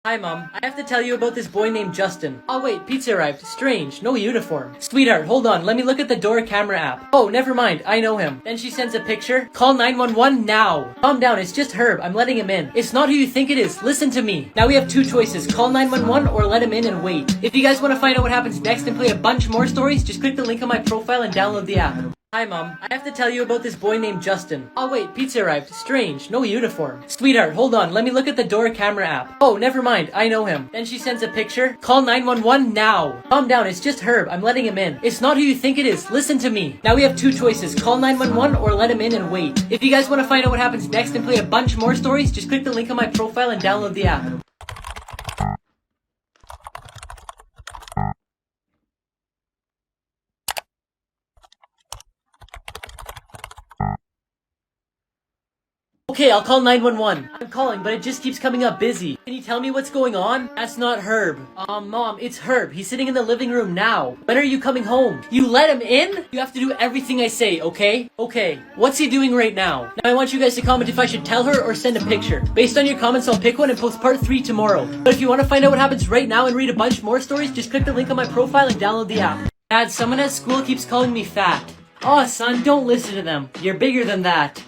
Hi, Mom. I have to tell you about this boy named Justin. Oh, wait, pizza arrived. Strange. No uniform. Sweetheart, hold on. Let me look at the door camera app. Oh, never mind. I know him. Then she sends a picture. Call 911 now. Calm down. It's just Herb. I'm letting him in. It's not who you think it is. Listen to me. Now we have two choices. Call 911 or let him in and wait. If you guys want to find out what happens next and play a bunch more stories, just click the link on my profile and download the app. Hi, Mom. I have to tell you about this boy named Justin. Oh, wait, pizza arrived. Strange. No uniform. Sweetheart, hold on. Let me look at the door camera app. Oh, never mind. I know him. Then she sends a picture. Call 911 now. Calm down. It's just Herb. I'm letting him in. It's not who you think it is. Listen to me. Now we have two choices. Call 911 or let him in and wait. If you guys want to find out what happens next and play a bunch more stories, just click the link on my profile and download the app. Okay, I'll call 911. I'm calling, but it just keeps coming up busy. Can you tell me what's going on? That's not Herb. Mom, it's Herb. He's sitting in the living room now. When are you coming home? You let him in? You have to do everything I say, okay? Okay. What's he doing right now? Now I want you guys to comment if I should tell her or send a picture. Based on your comments, I'll pick one and post part 3 tomorrow. But if you want to find out what happens right now and read a bunch more stories, just click the link on my profile and download the app. Dad, someone at school keeps calling me fat. Oh, son, don't listen to them. You're bigger than that.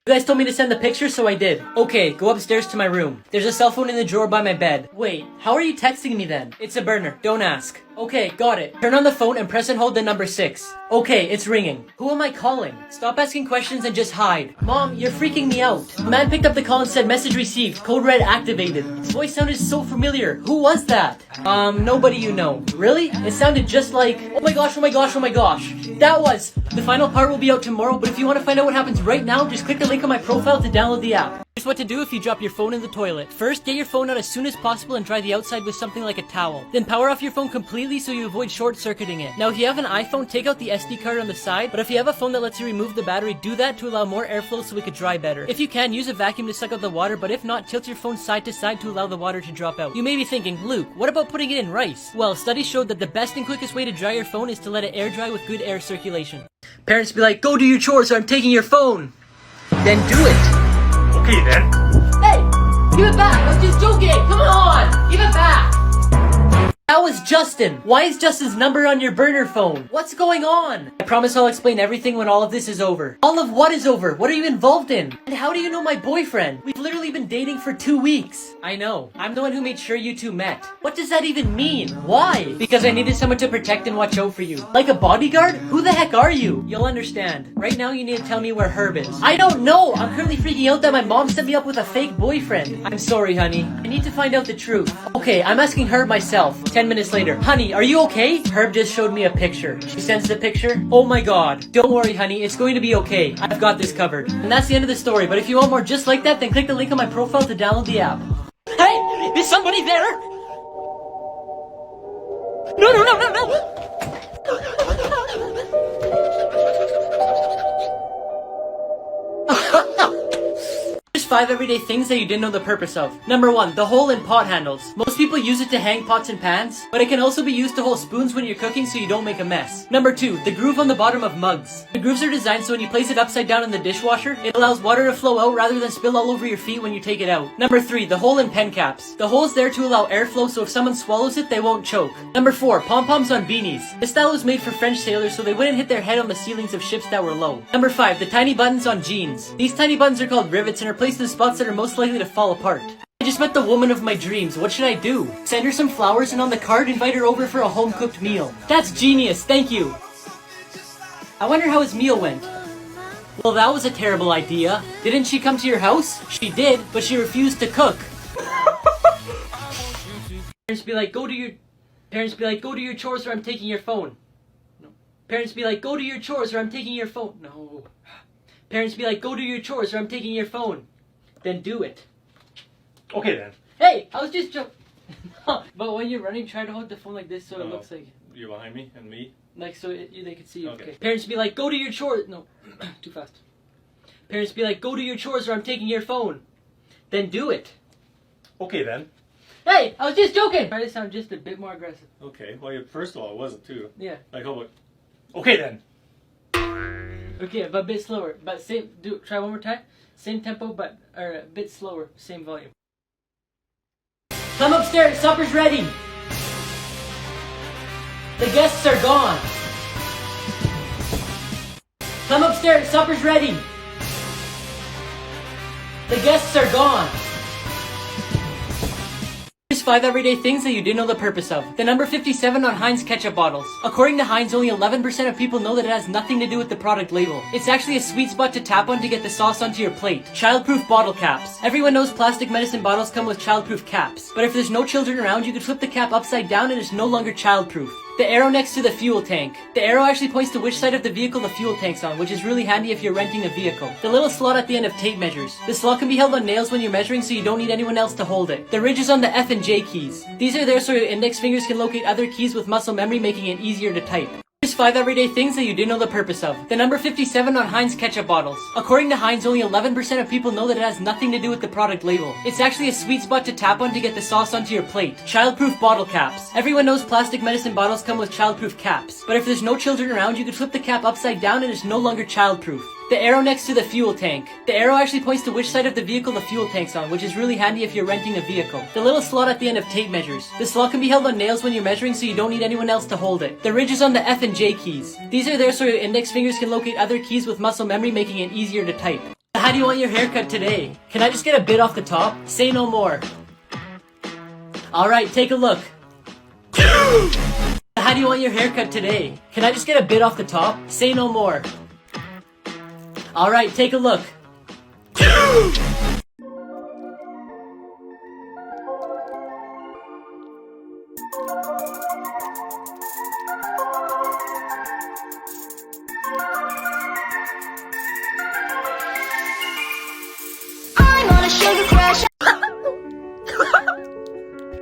You guys told me to send the picture, so I did. Okay, go upstairs to my room. There's a cell phone in the drawer by my bed. Wait, how are you texting me then? It's a burner, don't ask. Okay, got it. Turn on the phone and press and hold the number 6. Okay, it's ringing. Who am I calling? Stop asking questions and just hide. Mom, you're freaking me out. The man picked up the call and said message received, code red activated. His voice sounded so familiar. Who was that? Nobody you know. Really? It sounded just like, oh my gosh, oh my gosh, oh my gosh. That was. The final part will be out tomorrow, but if you want to find out what happens right now, just click the link on my profile to download the app. Here's what to do if you drop your phone in the toilet. First, get your phone out as soon as possible and dry the outside with something like a towel. Then power off your phone completely so you avoid short-circuiting it. Now, if you have an iPhone, take out the SD card on the side, but if you have a phone that lets you remove the battery, do that to allow more airflow so it could dry better. If you can, use a vacuum to suck out the water, but if not, tilt your phone side to side to allow the water to drop out. You may be thinking, Luke, what about putting it in rice? Well, studies showed that the best and quickest way to dry your phone is to let it air dry with good air circulation. Parents be like, go do your chores or I'm taking your phone. Then do it. Okay then. Hey, give it back. I was just joking. Come on, give it back. That was Justin. Why is Justin's number on your burner phone? What's going on? I promise I'll explain everything when all of this is over. All of what is over? What are you involved in? And how do you know my boyfriend? We've literally been dating for 2 weeks. I know. I'm the one who made sure you two met. What does that even mean? Why? Because I needed someone to protect and watch out for you. Like a bodyguard? Who the heck are you? You'll understand. Right now you need to tell me where Herb is. I don't know. I'm currently freaking out that my mom set me up with a fake boyfriend. I'm sorry, honey. I need to find out the truth. Okay, I'm asking Herb myself. 10 minutes later. Honey, are you okay? Herb just showed me a picture. She sends the picture. Oh my god. Don't worry, honey. It's going to be okay. I've got this covered. And that's the end of the story. But if you want more just like that, then click the link on my profile to download the app. Hey! Is somebody there? No, no, no, no, no! There's 5 everyday things that you didn't know the purpose of. Number 1, the hole in pot handles. Most people use it to hang pots and pans, but it can also be used to hold spoons when you're cooking so you don't make a mess. Number 2, the groove on the bottom of mugs. The grooves are designed so when you place it upside down in the dishwasher, it allows water to flow out rather than spill all over your feet when you take it out. Number 3, the hole in pen caps. The hole is there to allow airflow so if someone swallows it, they won't choke. Number 4, pom-poms on beanies. This style was made for French sailors so they wouldn't hit their head on the ceilings of ships that were low. Number 5, the tiny buttons on jeans. These tiny buttons are called rivets and are placed in spots that are most likely to fall apart. I just met the woman of my dreams. What should I do? Send her some flowers and on the card invite her over for a home-cooked meal. That's genius, thank you. I wonder how his meal went. Well, that was a terrible idea. Didn't she come to your house? She did, but she refused to cook. Parents be like, go do your chores or I'm taking your phone. No. Parents be like, go do your chores or I'm taking your phone. No. Parents be like, go do your chores or I'm taking your phone. Then do it. Okay then. Hey, I was just joking. But when you're running, try to hold the phone like this so it looks like... You're behind me and me? Like so they could see you. Okay. Parents be like, go to your chores. No, too fast. Parents be like, go do your chores or I'm taking your phone. Then do it. Okay then. Hey, I was just joking. Try to sound just a bit more aggressive. Okay, well, first of all, it wasn't too. Yeah. Like, how about... Okay then. Okay, but a bit slower. But same. Try one more time. Same tempo, but a bit slower. Same volume. Come upstairs. Supper's ready. The guests are gone. Come upstairs. Supper's ready. The guests are gone. Here's 5 everyday things that you didn't know the purpose of. The number 57 on Heinz ketchup bottles. According to Heinz, only 11% of people know that it has nothing to do with the product label. It's actually a sweet spot to tap on to get the sauce onto your plate. Childproof bottle caps. Everyone knows plastic medicine bottles come with childproof caps. But if there's no children around, you can flip the cap upside down and it's no longer childproof. The arrow next to the fuel tank. The arrow actually points to which side of the vehicle the fuel tank's on, which is really handy if you're renting a vehicle. The little slot at the end of tape measures. The slot can be held on nails when you're measuring, so you don't need anyone else to hold it. The ridge is on the F and J keys. These are there so your index fingers can locate other keys with muscle memory, making it easier to type. Here's 5 everyday things that you didn't know the purpose of. The number 57 on Heinz ketchup bottles. According to Heinz, only 11% of people know that it has nothing to do with the product label. It's actually a sweet spot to tap on to get the sauce onto your plate. Childproof bottle caps. Everyone knows plastic medicine bottles come with childproof caps. But if there's no children around, you can flip the cap upside down and it's no longer childproof. The arrow next to the fuel tank. The arrow actually points to which side of the vehicle the fuel tank's on, which is really handy if you're renting a vehicle. The little slot at the end of tape measures. The slot can be held on nails when you're measuring, so you don't need anyone else to hold it. The ridge is on the F and J keys. These are there so your index fingers can locate other keys with muscle memory, making it easier to type. How do you want your haircut today? Can I just get a bit off the top? Say no more. Alright, take a look. How do you want your haircut today? Can I just get a bit off the top? Say no more. Alright, take a look. I'm on a sugar crash.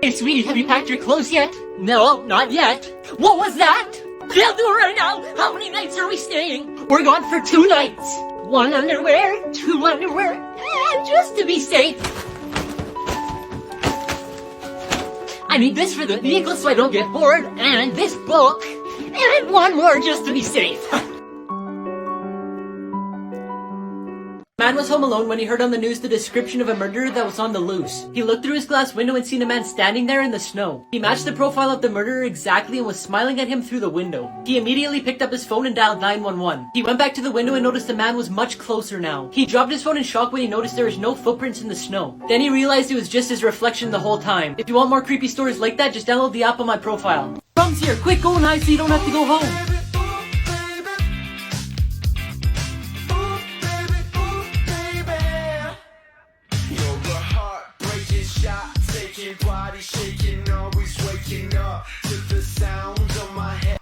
Hey sweetie, have you packed your clothes yet? No, not yet. What was that? They'll do it right now. How many nights are we staying? We're gone for 2 nights. 1 underwear, 2 underwear, and just to be safe. I need this for the vehicle so I don't get bored, and this book, and 1 more just to be safe. Man was home alone when he heard on the news the description of a murderer that was on the loose. He looked through his glass window and seen a man standing there in the snow. He matched the profile of the murderer exactly and was smiling at him through the window. He immediately picked up his phone and dialed 911. He went back to the window and noticed the man was much closer now. He dropped his phone in shock when he noticed there was no footprints in the snow. Then he realized it was just his reflection the whole time. If you want more creepy stories like that, just download the app on my profile. Crumbs here, quick, go and hide so you don't have to go home.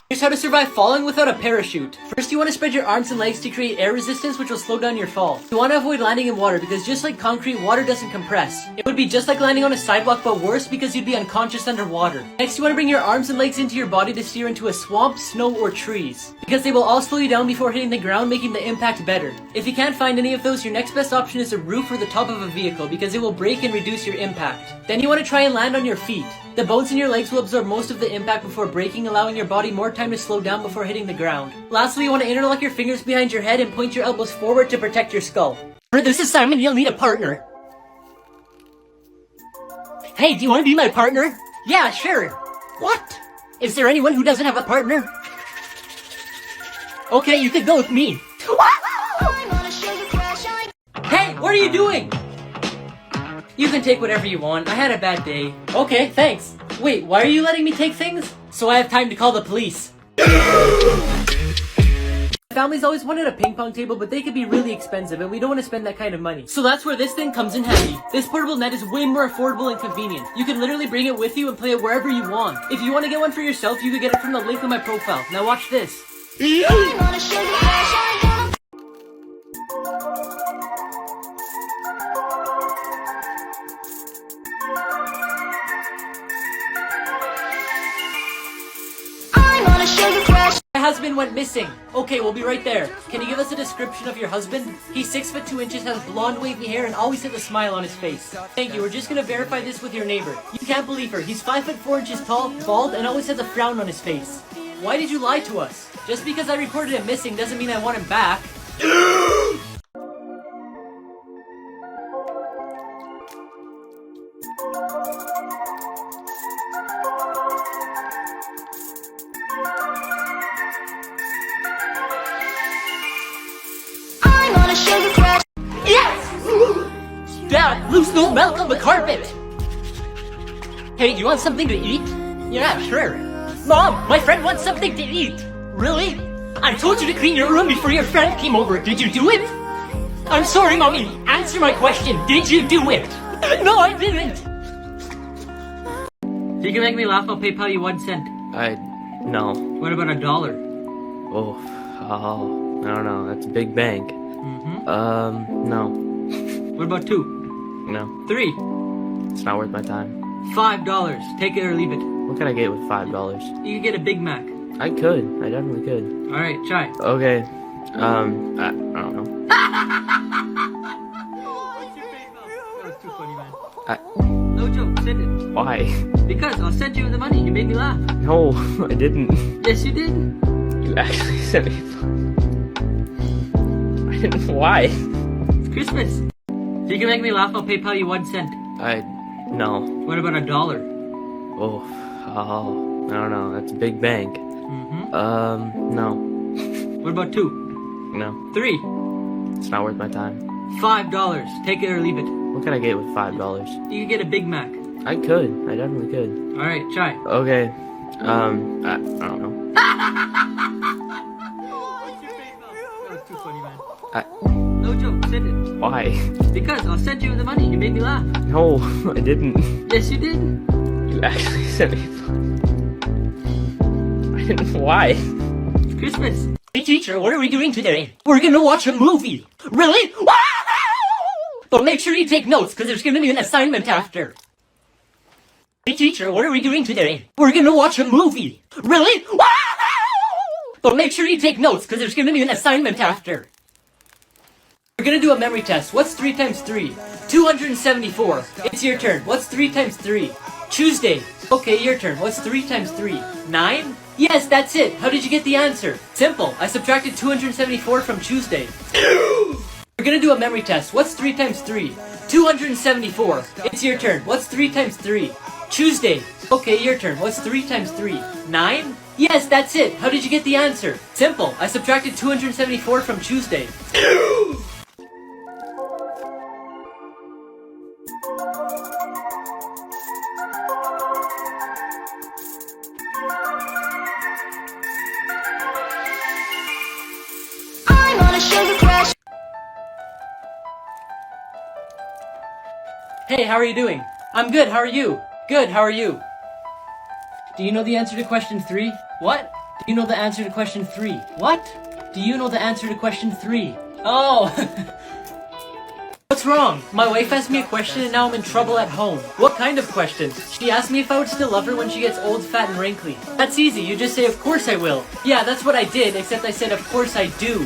Here's how to survive falling without a parachute. First, you want to spread your arms and legs to create air resistance, which will slow down your fall. You want to avoid landing in water because just like concrete, water doesn't compress. It would be just like landing on a sidewalk, but worse because you'd be unconscious underwater. Next, you want to bring your arms and legs into your body to steer into a swamp, snow, or trees, because they will all slow you down before hitting the ground, making the impact better. If you can't find any of those, your next best option is a roof or the top of a vehicle because it will break and reduce your impact. Then you want to try and land on your feet. The bones in your legs will absorb most of the impact before breaking, allowing your body more time to slow down before hitting the ground. Lastly, you want to interlock your fingers behind your head and point your elbows forward to protect your skull. For this assignment, you'll need a partner. Hey, do you want to be my partner? Yeah, sure. What? Is there anyone who doesn't have a partner? Okay, you could go with me. I'm on a sugar crash. Hey, what are you doing? You can take whatever you want. I had a bad day. Okay, thanks. Wait, why are you letting me take things? So I have time to call the police. Families always wanted a ping pong table, but they could be really expensive and we don't want to spend that kind of money. So that's where this thing comes in handy. This portable net is way more affordable and convenient. You can literally bring it with you and play it wherever you want. If you want to get one for yourself, you can get it from the link on my profile. Now watch this. I'm on a sugar crash. I'm gonna I'm on a sugar crash. My husband husband went missing. Okay, we'll be right there. Can you give us a description of your husband? He's 6'2", has blonde wavy hair, and always has a smile on his face. Thank you, we're just gonna verify this with your neighbor. You can't believe her. He's 5'4" tall, bald, and always has a frown on his face. Why did you lie to us? Just because I reported him missing doesn't mean I want him back. I'm on a sugar crash. Yes! Dad, loose no milk on the carpet! Hey, do you want something to eat? Yeah, sure. Mom, my friend wants something to eat! Really? I told you to clean your room before your friend came over. Did you do it? I'm sorry, Mommy. Answer my question. Did you do it? No, I didn't! If you can make me laugh, I'll PayPal you 1 cent. No. What about $1? Oh, I don't know. That's a big bank. No. What about 2? No. 3? It's not worth my time. $5. Take it or leave it. What can I get with $5? You can get a Big Mac. I could. I definitely could. Alright, try. Okay. I don't know. That was too funny, man. I- No joke, send it. Why? Because I'll send you the money. You made me laugh. No, I didn't. Yes, you did. You actually sent me. I didn't. Why? It's Christmas. If you can make me laugh, I'll PayPal you 1 cent. No. What about $1? Oh, I don't know. That's a big bank. No. What about 2? No. 3? It's not worth my time. $5. Take it or leave it. What can I get with $5? You can get a Big Mac. I could. I definitely could. Alright, try. Okay. I don't know. That was too funny, man. I- No joke, send it. Why? Because I'll send you the money. You made me laugh. No, I didn't. Yes, you did. You actually sent me. I didn't. Why? It's Christmas. Hey, teacher, what are we doing today? We're gonna watch a movie. Really? Wow! But make sure you take notes, because there's gonna be an assignment after. Hey, teacher, what are we doing today? We're gonna watch a movie. Really? Wow! But make sure you take notes, because there's gonna be an assignment after. We're gonna do a memory test. What's 3 times 3? 274. It's your turn. What's 3 times 3? Tuesday. Okay, your turn. What's 3 times 3? 9? Yes, that's it. How did you get the answer? Simple. I subtracted 274 from Tuesday. We're gonna do a memory test. What's 3 times 3? 274. It's your turn. What's 3 times 3? Tuesday. Okay, your turn. What's 3 times 3? 9? Yes, that's it. How did you get the answer? Simple. I subtracted 274 from Tuesday. I'm on a sugar crash. Hey, how are you doing? I'm good, how are you? Good, how are you? Do you know the answer to question 3? What? Do you know the answer to question 3? What? Do you know the answer to question 3? Oh! What's wrong? My wife asked me a question and now I'm in trouble at home. What kind of question? She asked me if I would still love her when she gets old, fat, and wrinkly. That's easy, you just say, of course I will. Yeah, that's what I did, except I said, of course I do.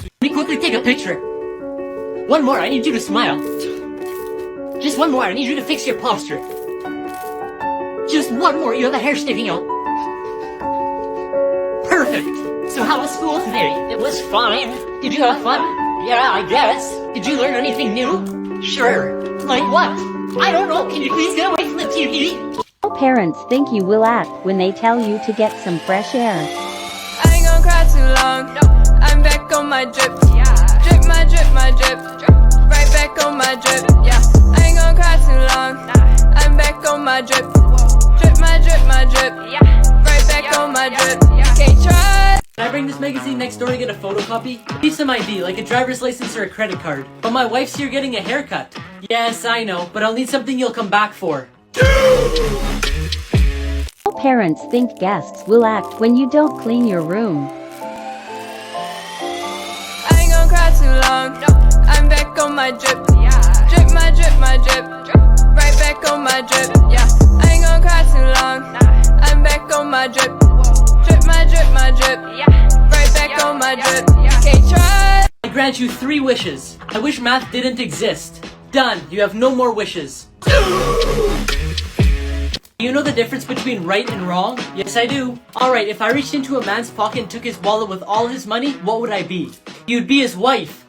Let me quickly take a picture. One more, I need you to smile. Just one more, I need you to fix your posture. Just one more, you have a hair sticking out. Perfect. So how was school today? It was fine. Did you have fun? Yeah, I guess. Did you learn anything new? Sure. Like what? I don't know, can you please get away from the TV? How parents think you will act when they tell you to get some fresh air. I ain't gon' cry too long. I'm back on my drip. Drip my drip, my drip. Right back on my drip. Yeah. I ain't gon' cry too long. I'm back on my drip. Drip my drip, my drip. Right back on my drip. Can't try. Can I bring this magazine next door to get a photocopy? Need some ID, like a driver's license or a credit card. But my wife's here getting a haircut. Yes, I know, but I'll need something you'll come back for. How parents think guests will act when you don't clean your room. I ain't gon' cry too long. I'm back on my drip. Drip my drip, my drip. Right back on my drip. Yeah. I ain't gon' cry too long. I'm back on my drip. Drip my drip, my drip. Right back on my drip. You can't try. I grant you 3 wishes. I wish math didn't exist. Done. You have no more wishes. You know the difference between right and wrong? Yes, I do. Alright, if I reached into a man's pocket and took his wallet with all his money, what would I be? You'd be his wife.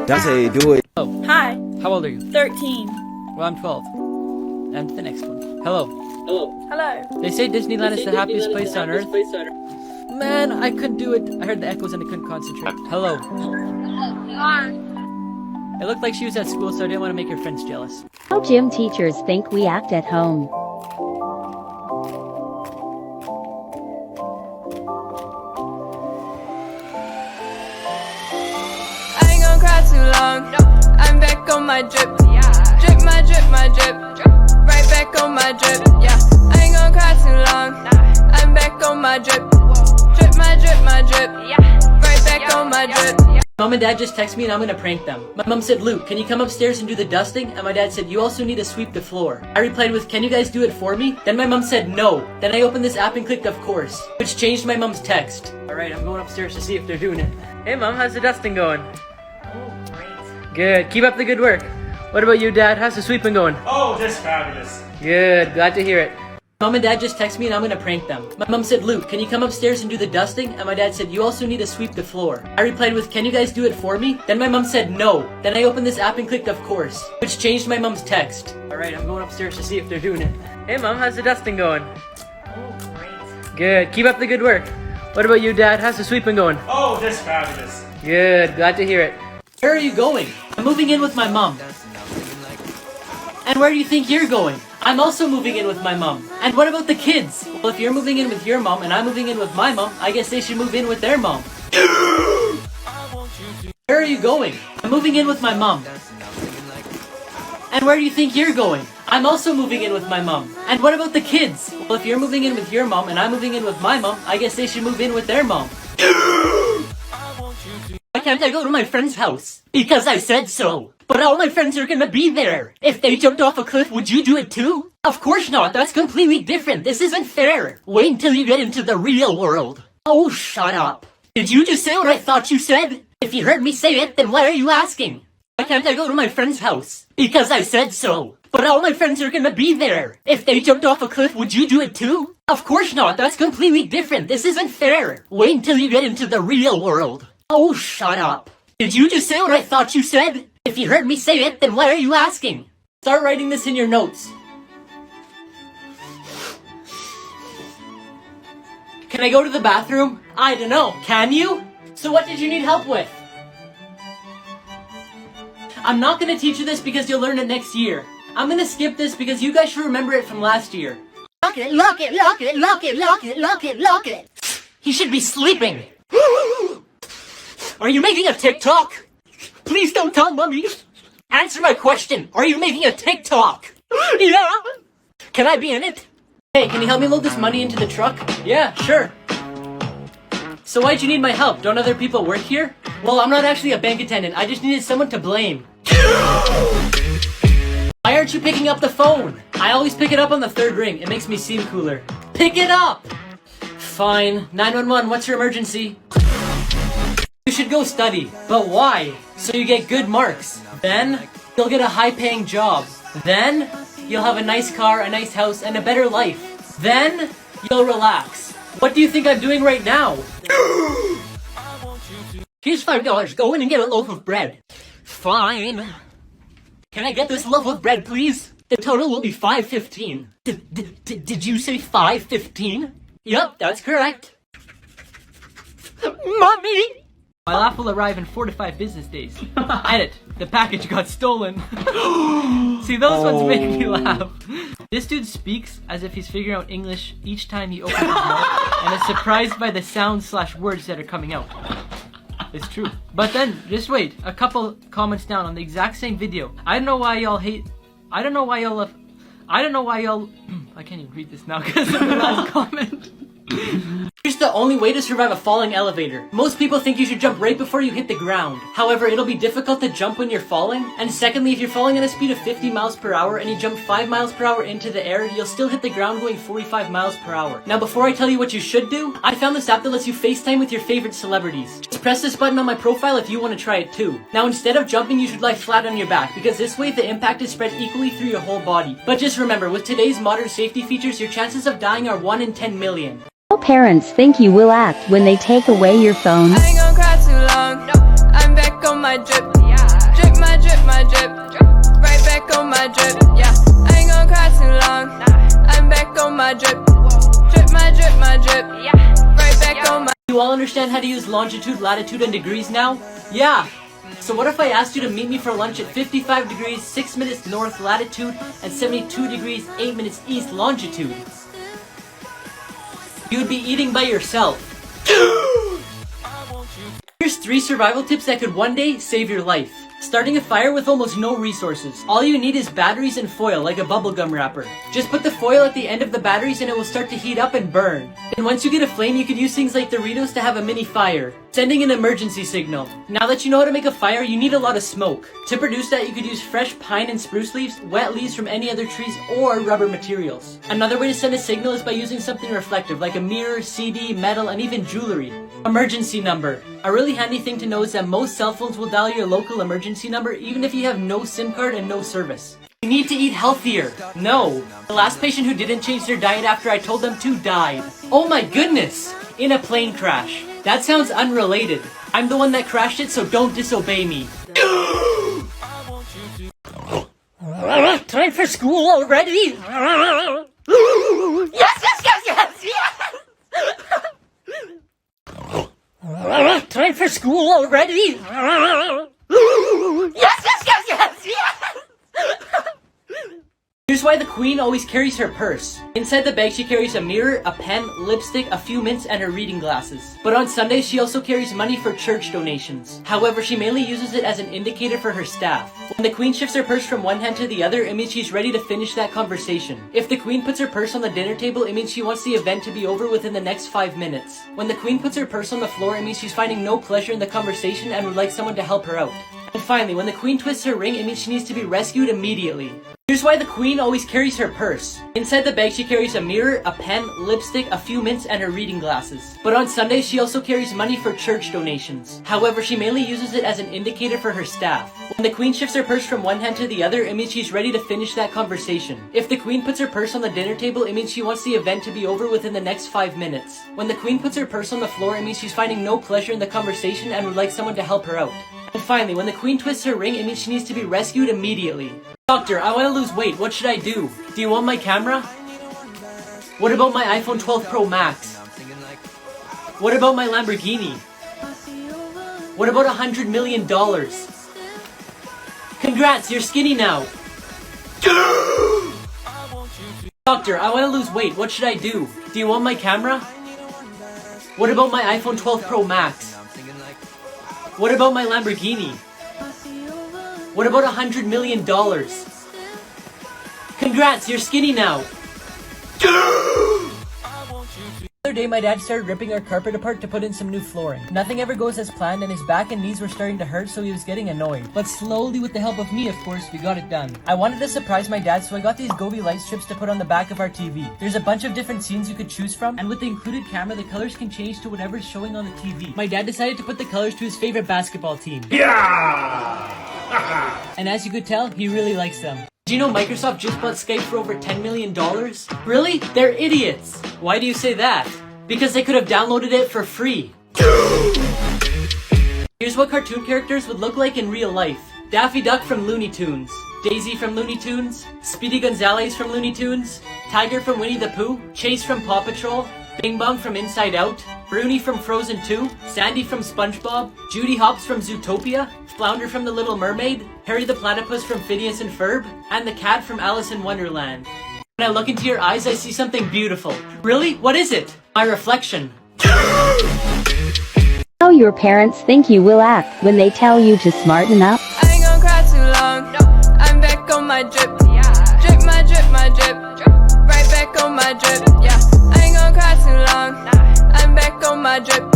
That's how you do it. Hi, How old are you? 13. Well, I'm 12. And to the next one. Hello. Hello. They say Disneyland is the happiest place on earth. Man, I couldn't do it. I heard the echoes and I couldn't concentrate. Hello. It looked like she was at school, so I didn't want to make her friends jealous. How gym teachers think we act at home. I ain't gonna cry too long. I'm back on my drip. Drip my drip, my drip. Right back on my drip. Yeah. I ain't gonna cry too long. I'm back on my drip. Drip my drip, my drip. Right back on my drip. Mom and Dad just texted me and I'm gonna prank them. My mom said, Luke, can you come upstairs and do the dusting? And my dad said, you also need to sweep the floor. I replied with, can you guys do it for me? Then my mom said, no. Then I opened this app and clicked, of course, which changed my mom's text. Alright, I'm going upstairs to see if they're doing it. Hey Mom, how's the dusting going? Oh, great. Good, keep up the good work. What about you, Dad? How's the sweeping going? Oh, just fabulous. Good, glad to hear it. Mom and Dad just texted me and I'm gonna prank them. My mom said, Luke, can you come upstairs and do the dusting? And my dad said, you also need to sweep the floor. I replied with, can you guys do it for me? Then my mom said, no. Then I opened this app and clicked, of course, which changed my mom's text. Alright, I'm going upstairs to see if they're doing it. Hey Mom, how's the dusting going? Oh, great. Good, keep up the good work. What about you, Dad? How's the sweeping going? Oh, just fabulous. Good, glad to hear it. Where are you going? I'm moving in with my mom. And where do you think you're going? I'm also moving in with my mom. And what about the kids? Well, if you're moving in with your mom and I'm moving in with my mom, I guess they should move in with their mom. Where are you going? I'm moving in with my mom. And where do you think you're going? I'm also moving in with my mom. And what about the kids? Well, if you're moving in with your mom and I'm moving in with my mom, I guess they should move in with their mom. Why can't I go to my friend's house? Because I said so. But all my friends are gonna be there. If they jumped off a cliff, would you do it too? Of course not. That's completely different. This isn't fair. Wait until you get into the real world. Oh, shut up. Did you just say what I thought you said? If you heard me say it, then why are you asking? Why can't I go to my friend's house? Because I said so. But all my friends are gonna be there. If they jumped off a cliff, would you do it too? Of course not. That's completely different. This isn't fair. Wait until you get into the real world. Oh, shut up. Did you just say what I thought you said? If you heard me say it, then why are you asking? Start writing this in your notes. Can I go to the bathroom? I don't know. Can you? So what did you need help with? I'm not gonna teach you this because you'll learn it next year. I'm gonna skip this because you guys should remember it from last year. Lock it, lock it, lock it, lock it, lock it, lock it, lock it. He should be sleeping. Are you making a TikTok? Please don't tell Mommy. Answer my question. Are you making a TikTok? Yeah. Can I be in it? Hey, can you help me load this money into the truck? Yeah, sure. So why'd you need my help? Don't other people work here? Well, I'm not actually a bank attendant. I just needed someone to blame. Why aren't you picking up the phone? I always pick it up on the third ring. It makes me seem cooler. Pick it up! Fine. 911, what's your emergency? You should go study. But why? So you get good marks. Then, you'll get a high-paying job. Then, you'll have a nice car, a nice house, and a better life. Then, you'll relax. What do you think I'm doing right now? Here's $5. Go in and get a loaf of bread. Fine. Can I get this loaf of bread, please? The total will be $5.15. Did you say $5.15? Yep, that's correct. Mommy! My laugh will arrive in 4 to 5 business days. Edit. The package got stolen. See, those ones make me laugh. This dude speaks as if he's figuring out English each time he opens his mouth and is surprised by the sounds/words that are coming out. it's true. But then, just wait, a couple comments down on the exact same video. I don't know why y'all hate, I don't know why y'all, I can't even read this now because of the last comment. Here's the only way to survive a falling elevator. Most people think you should jump right before you hit the ground. However, it'll be difficult to jump when you're falling. And secondly, if you're falling at a speed of 50 miles per hour and you jump 5 miles per hour into the air, you'll still hit the ground going 45 miles per hour. Now, before I tell you what you should do, I found this app that lets you FaceTime with your favorite celebrities. Just press this button on my profile if you want to try it too. Now, instead of jumping, you should lie flat on your back because this way the impact is spread equally through your whole body. But just remember, with today's modern safety features, your chances of dying are 1 in 10 million. Parents think you will act when they take away your phone. I ain't gonna cry too long. I'm back on my drip. Drip my drip, my drip. Right back on my drip. Yeah. I ain't gonna cry too long. I'm back on my drip. Drip my drip, my drip. Right back on my. You all understand how to use longitude, latitude, and degrees now? Yeah. So what if I asked you to meet me for lunch at 55 degrees, 6 minutes north latitude, and 72 degrees, 8 minutes east longitude? You would be eating by yourself. Here's 3 survival tips that could one day save your life. Starting a fire with almost no resources. All you need is batteries and foil, like a bubblegum wrapper. Just put the foil at the end of the batteries and it will start to heat up and burn. And once you get a flame, you could use things like Doritos to have a mini fire. Sending an emergency signal. Now that you know how to make a fire, you need a lot of smoke. To produce that, you could use fresh pine and spruce leaves, wet leaves from any other trees, or rubber materials. Another way to send a signal is by using something reflective, like a mirror, CD, metal, and even jewelry. Emergency number. A really handy thing to know is that most cell phones will dial your local emergency number even if you have no SIM card and no service. You need to eat healthier. No. The last patient who didn't change their diet after I told them to died. Oh my goodness! In a plane crash. That sounds unrelated. I'm the one that crashed it, so don't disobey me. Time for school already? Yes, yes, yes, yes, yes! Time for school already? Yes, yes, yes, yes, yes! Here's why the queen always carries her purse. Inside the bag she carries a mirror, a pen, lipstick, a few mints, and her reading glasses. But on Sundays she also carries money for church donations. However, she mainly uses it as an indicator for her staff. When the queen shifts her purse from one hand to the other, it means she's ready to finish that conversation. If the queen puts her purse on the dinner table, it means she wants the event to be over within the next 5 minutes. When the queen puts her purse on the floor, it means she's finding no pleasure in the conversation and would like someone to help her out. And finally, when the queen twists her ring, it means she needs to be rescued immediately. Here's why the queen always carries her purse. Inside the bag she carries a mirror, a pen, lipstick, a few mints, and her reading glasses. But on Sundays she also carries money for church donations. However, she mainly uses it as an indicator for her staff. When the queen shifts her purse from one hand to the other, it means she's ready to finish that conversation. If the queen puts her purse on the dinner table, it means she wants the event to be over within the next 5 minutes. When the queen puts her purse on the floor, it means she's finding no pleasure in the conversation and would like someone to help her out. And finally, when the queen twists her ring, it means she needs to be rescued immediately. Doctor, I want to lose weight. What should I do? Do you want my camera? What about my iPhone 12 Pro Max? What about my Lamborghini? What about $100 million? Congrats, you're skinny now. Doctor, I want to lose weight. What should I do? Do you want my camera? What about my iPhone 12 Pro Max? What about my Lamborghini? What about $100 million? Congrats, you're skinny now. The other day, my dad started ripping our carpet apart to put in some new flooring. Nothing ever goes as planned and his back and knees were starting to hurt, so he was getting annoyed. But slowly, with the help of me, of course, we got it done. I wanted to surprise my dad, so I got these Gobi light strips to put on the back of our TV. There's a bunch of different scenes you could choose from, and with the included camera, the colors can change to whatever's showing on the TV. My dad decided to put the colors to his favorite basketball team. Yeah! And as you could tell, he really likes them. Do you know Microsoft just bought Skype for over $10 million? Really? They're idiots! Why do you say that? Because they could have downloaded it for free. Here's what cartoon characters would look like in real life. Daffy Duck from Looney Tunes. Daisy from Looney Tunes. Speedy Gonzales from Looney Tunes. Tiger from Winnie the Pooh. Chase from Paw Patrol. Bing Bong from Inside Out. Bruni from Frozen 2. Sandy from SpongeBob. Judy Hopps from Zootopia. Flounder from The Little Mermaid. Harry the Platypus from Phineas and Ferb. And the cat from Alice in Wonderland. When I look into your eyes, I see something beautiful. Really? What is it? My reflection. How your parents think you will act when they tell you to smarten up? I ain't gon' cry too long. I'm back on my drip. Drip my drip, my drip. Right back on my drip. Yeah. I ain't gon' cry too long. I'm back on my drip.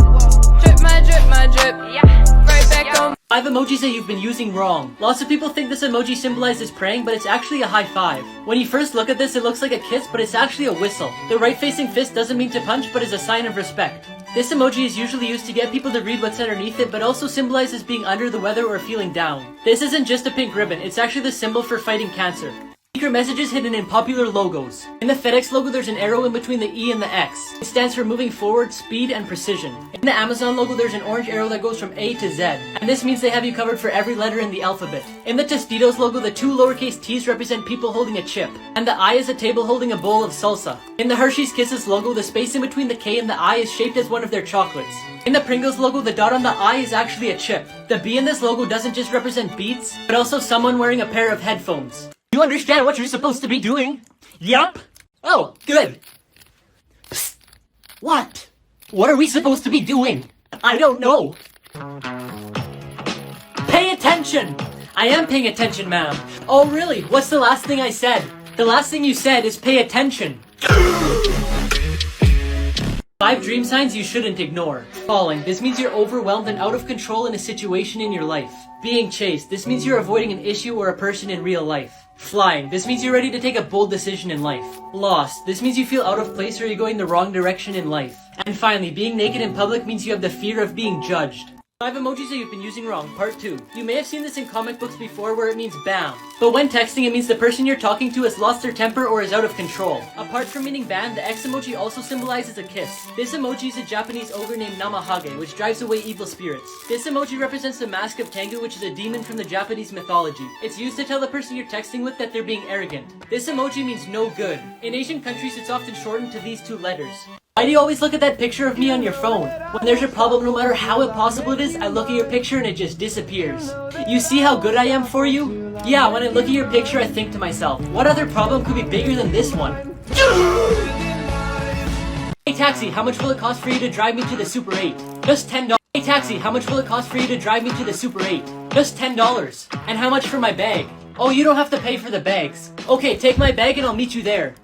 Drip my drip, my drip. Right back on. 5 emojis that you've been using wrong. Lots of people think this emoji symbolizes praying, but it's actually a high five. When you first look at this, it looks like a kiss, but it's actually a whistle. The right-facing fist doesn't mean to punch, but is a sign of respect. This emoji is usually used to get people to read what's underneath it, but also symbolizes being under the weather or feeling down. This isn't just a pink ribbon, it's actually the symbol for fighting cancer. Secret messages hidden in popular logos. In the FedEx logo, there's an arrow in between the E and the X. It stands for moving forward, speed, and precision. In the Amazon logo, there's an orange arrow that goes from A to Z, and this means they have you covered for every letter in the alphabet. In the Tostitos logo, the 2 lowercase t's represent people holding a chip, and the I is a table holding a bowl of salsa. In the Hershey's Kisses logo, the space in between the K and the I is shaped as one of their chocolates. In the Pringles logo, the dot on the I is actually a chip. The B in this logo doesn't just represent beats, but also someone wearing a pair of headphones. You understand what you're supposed to be doing? Yup. Oh, good. Psst. What? What are we supposed to be doing? I don't know. Pay attention! I am paying attention, ma'am. Oh, really? What's the last thing I said? The last thing you said is pay attention. 5 dream signs you shouldn't ignore. Falling. This means you're overwhelmed and out of control in a situation in your life. Being chased. This means you're avoiding an issue or a person in real life. Flying. This means you're ready to take a bold decision in life. Lost. This means you feel out of place or you're going the wrong direction in life. And finally, being naked in public means you have the fear of being judged. 5 emojis that you've been using wrong, part 2. You may have seen this in comic books before where it means bam. But when texting, it means the person you're talking to has lost their temper or is out of control. Apart from meaning bam, the X emoji also symbolizes a kiss. This emoji is a Japanese ogre named Namahage, which drives away evil spirits. This emoji represents the mask of Tengu, which is a demon from the Japanese mythology. It's used to tell the person you're texting with that they're being arrogant. This emoji means no good. In Asian countries, it's often shortened to these 2 letters. Why do you always look at that picture of me on your phone? When there's a problem, no matter how impossible it is, I look at your picture and it just disappears. You see how good I am for you? Yeah, when I look at your picture, I think to myself, what other problem could be bigger than this one? Hey taxi, how much will it cost for you to drive me to the Super 8? Just $10. Hey taxi, how much will it cost for you to drive me to the Super 8? Just $10. And how much for my bag? Oh, you don't have to pay for the bags. Okay, take my bag and I'll meet you there.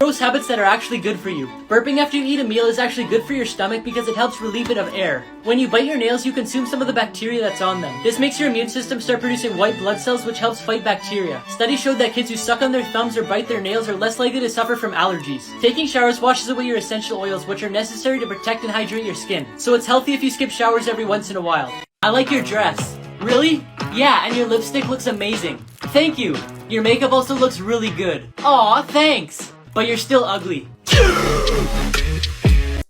Gross habits that are actually good for you. Burping after you eat a meal is actually good for your stomach because it helps relieve it of air. When you bite your nails, you consume some of the bacteria that's on them. This makes your immune system start producing white blood cells, which helps fight bacteria. Studies showed that kids who suck on their thumbs or bite their nails are less likely to suffer from allergies. Taking showers washes away your essential oils, which are necessary to protect and hydrate your skin. So it's healthy if you skip showers every once in a while. I like your dress. Really? Yeah, and your lipstick looks amazing. Thank you. Your makeup also looks really good. Aw, thanks. But you're still ugly.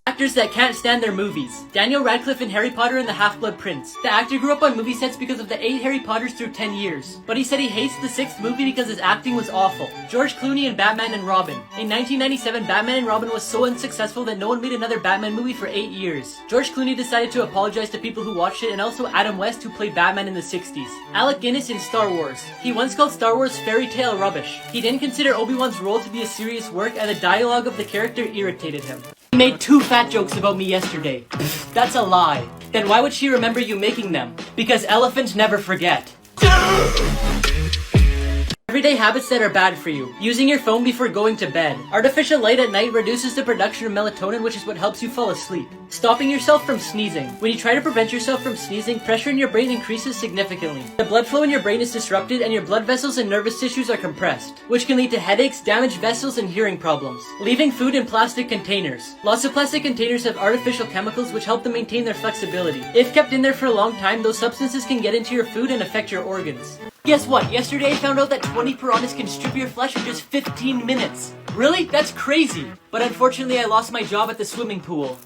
Actors that can't stand their movies. Daniel Radcliffe in Harry Potter and the Half-Blood Prince. The actor grew up on movie sets because of the 8 Harry Potters through 10 years. But he said he hates the 6th movie because his acting was awful. George Clooney in Batman and Robin. In 1997, Batman and Robin was so unsuccessful that no one made another Batman movie for 8 years. George Clooney decided to apologize to people who watched it and also Adam West who played Batman in the 60s. Alec Guinness in Star Wars. He once called Star Wars fairy tale rubbish. He didn't consider Obi-Wan's role to be a serious work and the dialogue of the character irritated him. He made 2 fat jokes about me yesterday. Pfft, that's a lie. Then why would she remember you making them? Because elephants never forget. Everyday habits that are bad for you. Using your phone before going to bed. Artificial light at night reduces the production of melatonin, which is what helps you fall asleep. Stopping yourself from sneezing. When you try to prevent yourself from sneezing, pressure in your brain increases significantly. The blood flow in your brain is disrupted and your blood vessels and nervous tissues are compressed, which can lead to headaches, damaged vessels, and hearing problems. Leaving food in plastic containers. Lots of plastic containers have artificial chemicals which help them maintain their flexibility. If kept in there for a long time, those substances can get into your food and affect your organs. Guess what? Yesterday I found out that 20 piranhas can strip your flesh in just 15 minutes. Really? That's crazy. But unfortunately I lost my job at the swimming pool.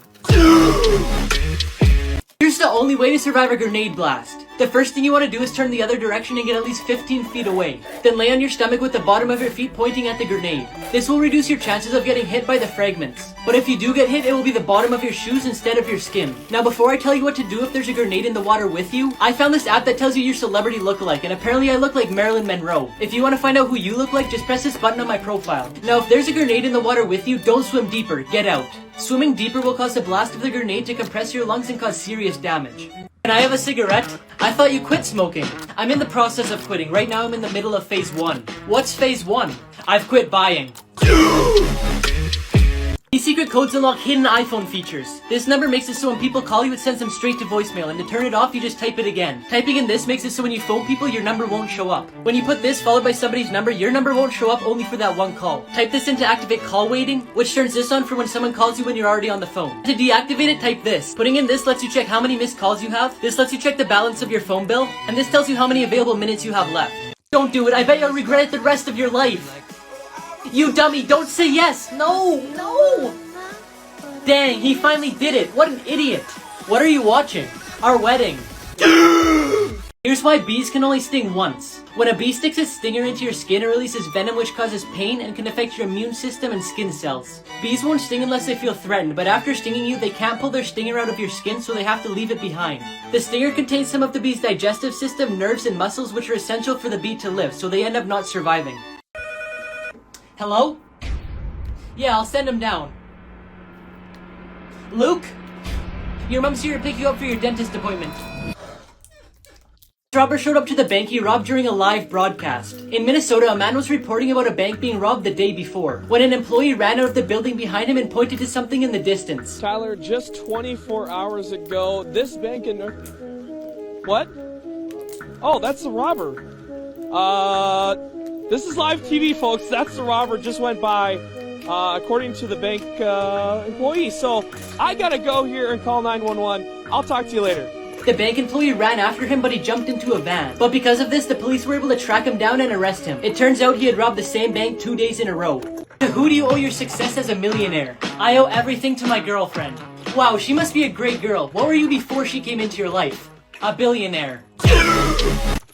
Here's the only way to survive a grenade blast. The first thing you want to do is turn the other direction and get at least 15 feet away. Then lay on your stomach with the bottom of your feet pointing at the grenade. This will reduce your chances of getting hit by the fragments. But if you do get hit, it will be the bottom of your shoes instead of your skin. Now before I tell you what to do if there's a grenade in the water with you, I found this app that tells you your celebrity lookalike, and apparently I look like Marilyn Monroe. If you want to find out who you look like, just press this button on my profile. Now if there's a grenade in the water with you, don't swim deeper, get out. Swimming deeper will cause the blast of the grenade to compress your lungs and cause serious damage. Can I have a cigarette? I thought you quit smoking. I'm in the process of quitting. Right now I'm in the middle of phase 1. What's phase 1? I've quit buying. These secret codes unlock hidden iPhone features. This number makes it so when people call you, it sends them straight to voicemail, and to turn it off, you just type it again. Typing in this makes it so when you phone people, your number won't show up. When you put this followed by somebody's number, your number won't show up only for that one call. Type this in to activate call waiting, which turns this on for when someone calls you when you're already on the phone. To deactivate it, type this. Putting in this lets you check how many missed calls you have. This lets you check the balance of your phone bill, and this tells you how many available minutes you have left. Don't do it. I bet you'll regret it the rest of your life. You dummy, don't say yes. No. Dang, he finally did it! What an idiot! What are you watching? Our wedding. Here's why bees can only sting once. When a bee sticks its stinger into your skin, it releases venom which causes pain and can affect your immune system and skin cells. Bees won't sting unless they feel threatened, but after stinging you, they can't pull their stinger out of your skin, so they have to leave it behind. The stinger contains some of the bee's digestive system, nerves, and muscles which are essential for the bee to live, so they end up not surviving. Hello? Yeah, I'll send him down. Luke? Your mom's here to pick you up for your dentist appointment. Robber showed up to the bank he robbed during a live broadcast. In Minnesota, a man was reporting about a bank being robbed the day before, when an employee ran out of the building behind him and pointed to something in the distance. Tyler, just 24 hours ago, this bank in... What? Oh, that's the robber. This is live TV, folks. That's the robber, just went by. According to the bank employee. So I gotta go here and call 911. I'll talk to you later. The bank employee ran after him, but he jumped into a van. But because of this, the police were able to track him down and arrest him. It turns out he had robbed the same bank 2 days in a row. To who do you owe your success as a millionaire? I owe everything to my girlfriend. Wow, she must be a great girl. What were you before she came into your life? A billionaire.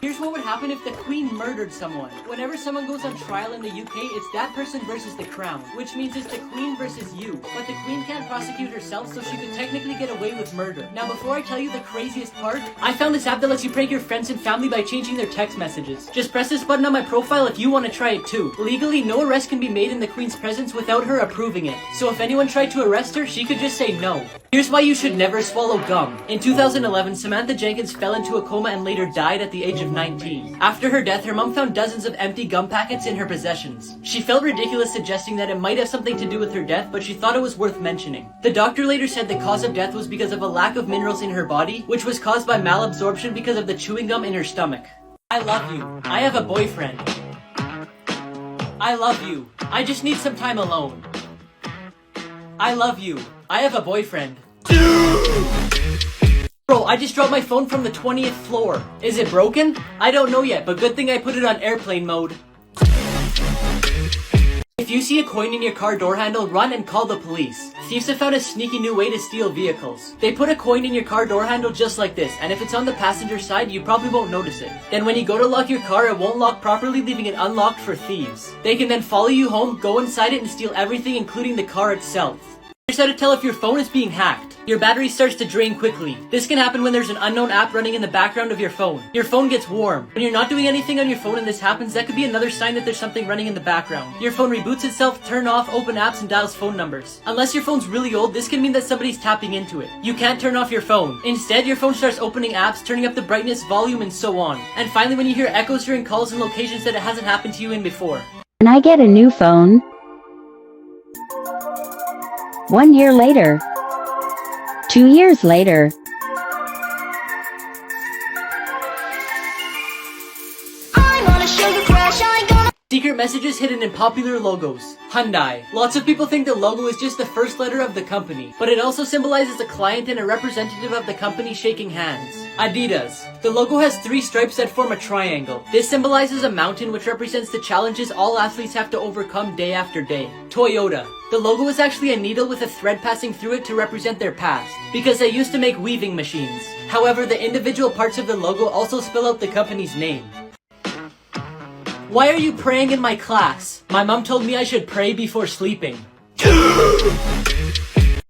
Here's what would happen if the Queen murdered someone. Whenever someone goes on trial in the UK, it's that person versus the Crown, which means it's the Queen versus you. But the Queen can't prosecute herself, so she could technically get away with murder. Now, before I tell you the craziest part, I found this app that lets you prank your friends and family by changing their text messages. Just press this button on my profile if you want to try it too. Legally, no arrest can be made in the Queen's presence without her approving it. So if anyone tried to arrest her, she could just say no. Here's why you should never swallow gum. In 2011, Samantha Jenkins fell into a coma and later died at the age of 19. After her death, her mom found dozens of empty gum packets in her possessions. She felt ridiculous suggesting that it might have something to do with her death, but she thought it was worth mentioning. The doctor later said the cause of death was because of a lack of minerals in her body, which was caused by malabsorption because of the chewing gum in her stomach. I love you. I have a boyfriend. I love you. I just need some time alone. I love you. I have a boyfriend. Bro, I just dropped my phone from the 20th floor. Is it broken? I don't know yet, but good thing I put it on airplane mode. If you see a coin in your car door handle, run and call the police. Thieves have found a sneaky new way to steal vehicles. They put a coin in your car door handle just like this, and if it's on the passenger side, you probably won't notice it. Then when you go to lock your car, it won't lock properly, leaving it unlocked for thieves. They can then follow you home, go inside it, and steal everything, including the car itself. Here's how to tell if your phone is being hacked. Your battery starts to drain quickly. This can happen when there's an unknown app running in the background of your phone. Your phone gets warm. When you're not doing anything on your phone and this happens, that could be another sign that there's something running in the background. Your phone reboots itself, turn off, open apps, and dials phone numbers. Unless your phone's really old, this can mean that somebody's tapping into it. You can't turn off your phone. Instead, your phone starts opening apps, turning up the brightness, volume, and so on. And finally, when you hear echoes during calls and locations that it hasn't happened to you in before. When I get a new phone. 1 year later. 2 years later. I'm on a sugar crash, I ain't gonna. Secret messages hidden in popular logos. Hyundai. Lots of people think the logo is just the first letter of the company, but it also symbolizes a client and a representative of the company shaking hands. Adidas. The logo has 3 stripes that form a triangle. This symbolizes a mountain which represents the challenges all athletes have to overcome day after day. Toyota. The logo is actually a needle with a thread passing through it to represent their past, because they used to make weaving machines. However, the individual parts of the logo also spell out the company's name. Why are you praying in my class? My mom told me I should pray before sleeping.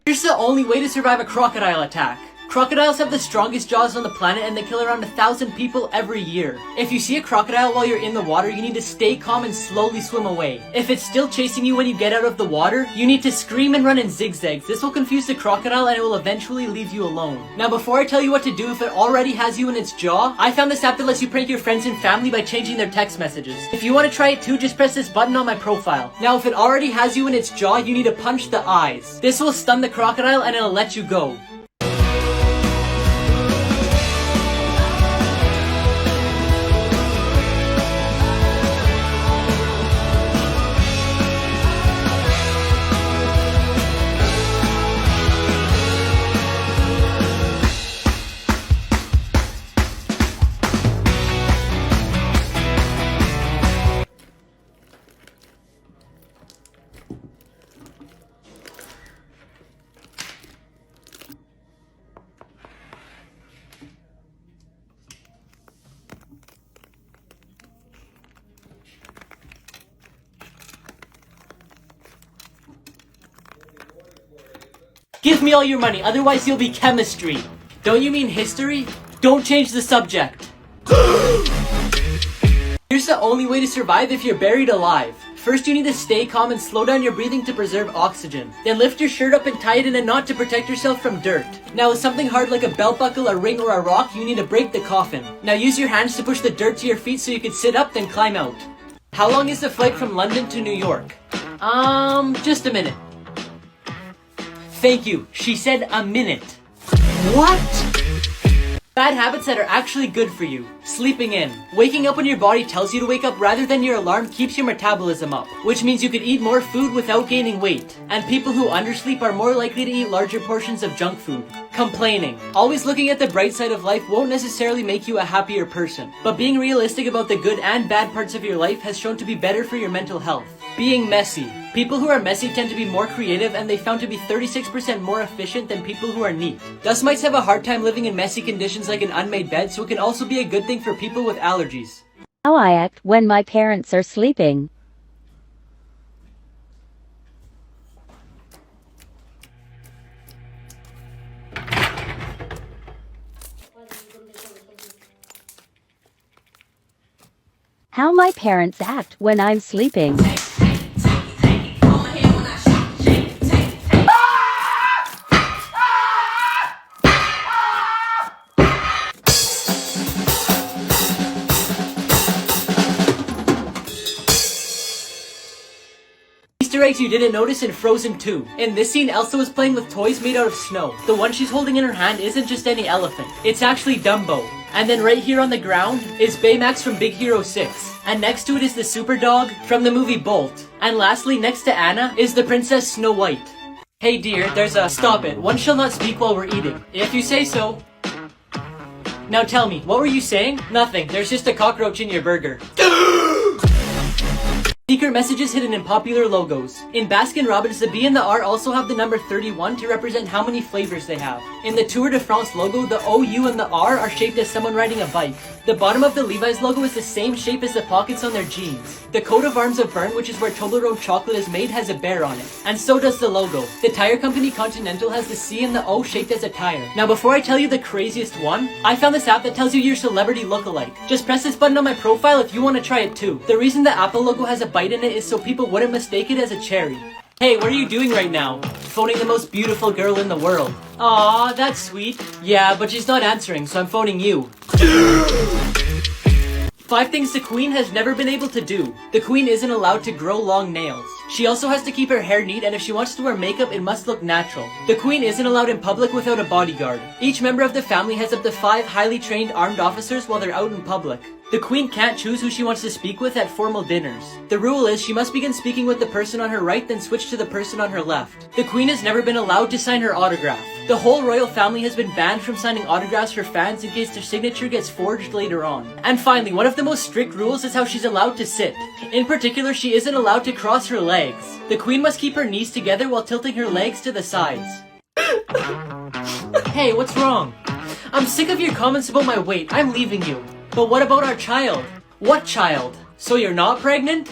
Here's the only way to survive a crocodile attack. Crocodiles have the strongest jaws on the planet and they kill around 1,000 people every year. If you see a crocodile while you're in the water, you need to stay calm and slowly swim away. If it's still chasing you when you get out of the water, you need to scream and run in zigzags. This will confuse the crocodile and it will eventually leave you alone. Now before I tell you what to do if it already has you in its jaw, I found this app that lets you prank your friends and family by changing their text messages. If you want to try it too, just press this button on my profile. Now if it already has you in its jaw, you need to punch the eyes. This will stun the crocodile and it'll let you go. Give me all your money, otherwise you'll be chemistry. Don't you mean history? Don't change the subject. Here's the only way to survive if you're buried alive. First, you need to stay calm and slow down your breathing to preserve oxygen. Then lift your shirt up and tie it in a knot to protect yourself from dirt. Now with something hard like a belt buckle, a ring, or a rock, you need to break the coffin. Now use your hands to push the dirt to your feet so you can sit up, then climb out. How long is the flight from London to New York? Just a minute. Thank you. She said a minute. What? Bad habits that are actually good for you. Sleeping in. Waking up when your body tells you to wake up rather than your alarm keeps your metabolism up, which means you could eat more food without gaining weight. And people who undersleep are more likely to eat larger portions of junk food. Complaining. Always looking at the bright side of life won't necessarily make you a happier person, but being realistic about the good and bad parts of your life has shown to be better for your mental health. Being messy. People who are messy tend to be more creative and they found to be 36% more efficient than people who are neat. Dust mites have a hard time living in messy conditions like an unmade bed, so it can also be a good thing for people with allergies. How I act when my parents are sleeping. How my parents act when I'm sleeping. Easter eggs you didn't notice in Frozen 2. In this scene, Elsa was playing with toys made out of snow. The one she's holding in her hand isn't just any elephant. It's actually Dumbo. And then right here on the ground is Baymax from Big Hero 6. And next to it is the super dog from the movie Bolt. And lastly, next to Anna is the Princess Snow White. Hey dear, there's a stop it. One shall not speak while we're eating. If you say so. Now tell me, what were you saying? Nothing, there's just a cockroach in your burger. Secret messages hidden in popular logos. In Baskin-Robbins, the B and the R also have the number 31 to represent how many flavors they have. In the Tour de France logo, the O, U, and the R are shaped as someone riding a bike. The bottom of the Levi's logo is the same shape as the pockets on their jeans. The coat of arms of Bern, which is where Toblerone chocolate is made, has a bear on it. And so does the logo. The tire company Continental has the C and the O shaped as a tire. Now before I tell you the craziest one, I found this app that tells you your celebrity look-alike. Just press this button on my profile if you want to try it too. The reason the Apple logo has a bite in it is so people wouldn't mistake it as a cherry. Hey, what are you doing right now? Phoning the most beautiful girl in the world. Aw, that's sweet. Yeah, but she's not answering, so I'm phoning you. 5 things the Queen has never been able to do. The Queen isn't allowed to grow long nails. She also has to keep her hair neat, and if she wants to wear makeup, it must look natural. The Queen isn't allowed in public without a bodyguard. Each member of the family has up to 5 highly trained armed officers while they're out in public. The Queen can't choose who she wants to speak with at formal dinners. The rule is she must begin speaking with the person on her right, then switch to the person on her left. The Queen has never been allowed to sign her autograph. The whole royal family has been banned from signing autographs for fans in case their signature gets forged later on. And finally, one of the most strict rules is how she's allowed to sit. In particular, she isn't allowed to cross her legs. The Queen must keep her knees together while tilting her legs to the sides. Hey, what's wrong? I'm sick of your comments about my weight. I'm leaving you. But what about our child? What child? So you're not pregnant?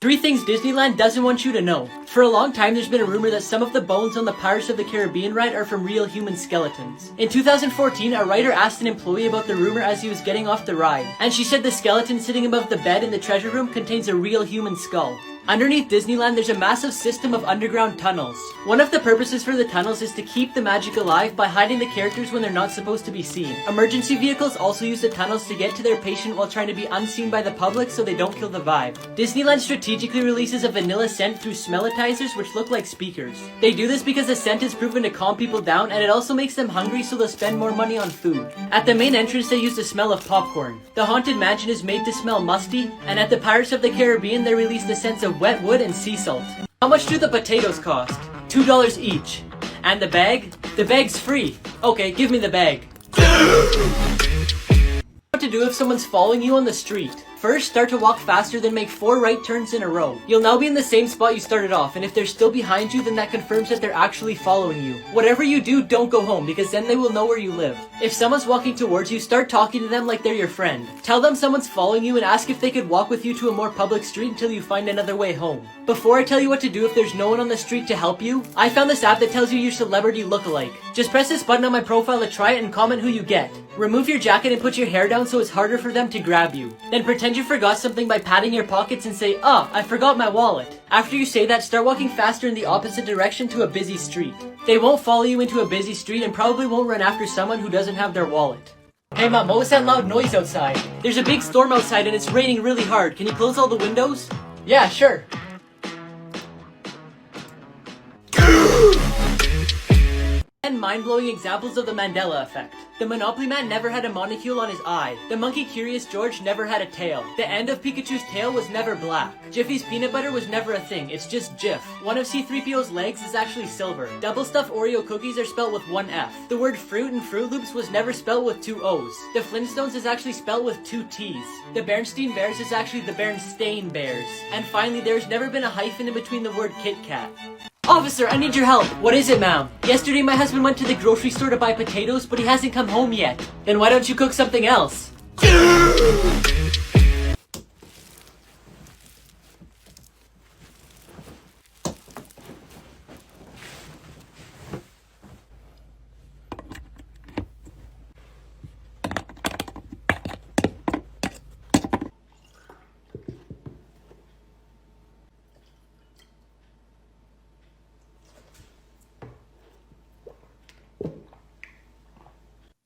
3 things Disneyland doesn't want you to know. For a long time, there's been a rumor that some of the bones on the Pirates of the Caribbean ride are from real human skeletons. In 2014, a writer asked an employee about the rumor as he was getting off the ride, and she said the skeleton sitting above the bed in the treasure room contains a real human skull. Underneath Disneyland, there's a massive system of underground tunnels. One of the purposes for the tunnels is to keep the magic alive by hiding the characters when they're not supposed to be seen. Emergency vehicles also use the tunnels to get to their patient while trying to be unseen by the public so they don't kill the vibe. Disneyland strategically releases a vanilla scent through smellitizers which look like speakers. They do this because the scent is proven to calm people down, and it also makes them hungry so they'll spend more money on food. At the main entrance, they use the smell of popcorn. The Haunted Mansion is made to smell musty, and at the Pirates of the Caribbean, they release the scents of wet wood and sea salt. How much do the potatoes cost? $2 each. And the bag? The bag's free. Okay, give me the bag. What to do if someone's following you on the street? First, start to walk faster, then make 4 right turns in a row. You'll now be in the same spot you started off, and if they're still behind you, then that confirms that they're actually following you. Whatever you do, don't go home, because then they will know where you live. If someone's walking towards you, start talking to them like they're your friend. Tell them someone's following you and ask if they could walk with you to a more public street until you find another way home. Before I tell you what to do if there's no one on the street to help you, I found this app that tells you your celebrity lookalike. Just press this button on my profile to try it and comment who you get. Remove your jacket and put your hair down so it's harder for them to grab you. Then pretend you forgot something by patting your pockets and say, I forgot my wallet. After you say that, start walking faster in the opposite direction to a busy street. They won't follow you into a busy street and probably won't run after someone who doesn't have their wallet. Hey Mom, what was that loud noise outside? There's a big storm outside and it's raining really hard. Can you close all the windows? Yeah, sure. 10 mind-blowing examples of the Mandela effect. The Monopoly Man never had a molecule on his eye. The monkey Curious George never had a tail. The end of Pikachu's tail was never black. Jiffy's peanut butter was never a thing, it's just Jif. One of C-3PO's legs is actually silver. Double stuffed Oreo cookies are spelled with 1 F. The word fruit in Fruit Loops was never spelled with 2 O's. The Flintstones is actually spelled with 2 T's. The Bernstein Bears is actually the Bernstein Bears. And finally, there's never been a hyphen in between the word Kit Kat. Officer, I need your help. What is it, ma'am? Yesterday my husband went to the grocery store to buy potatoes, but he hasn't come home yet. Then why don't you cook something else?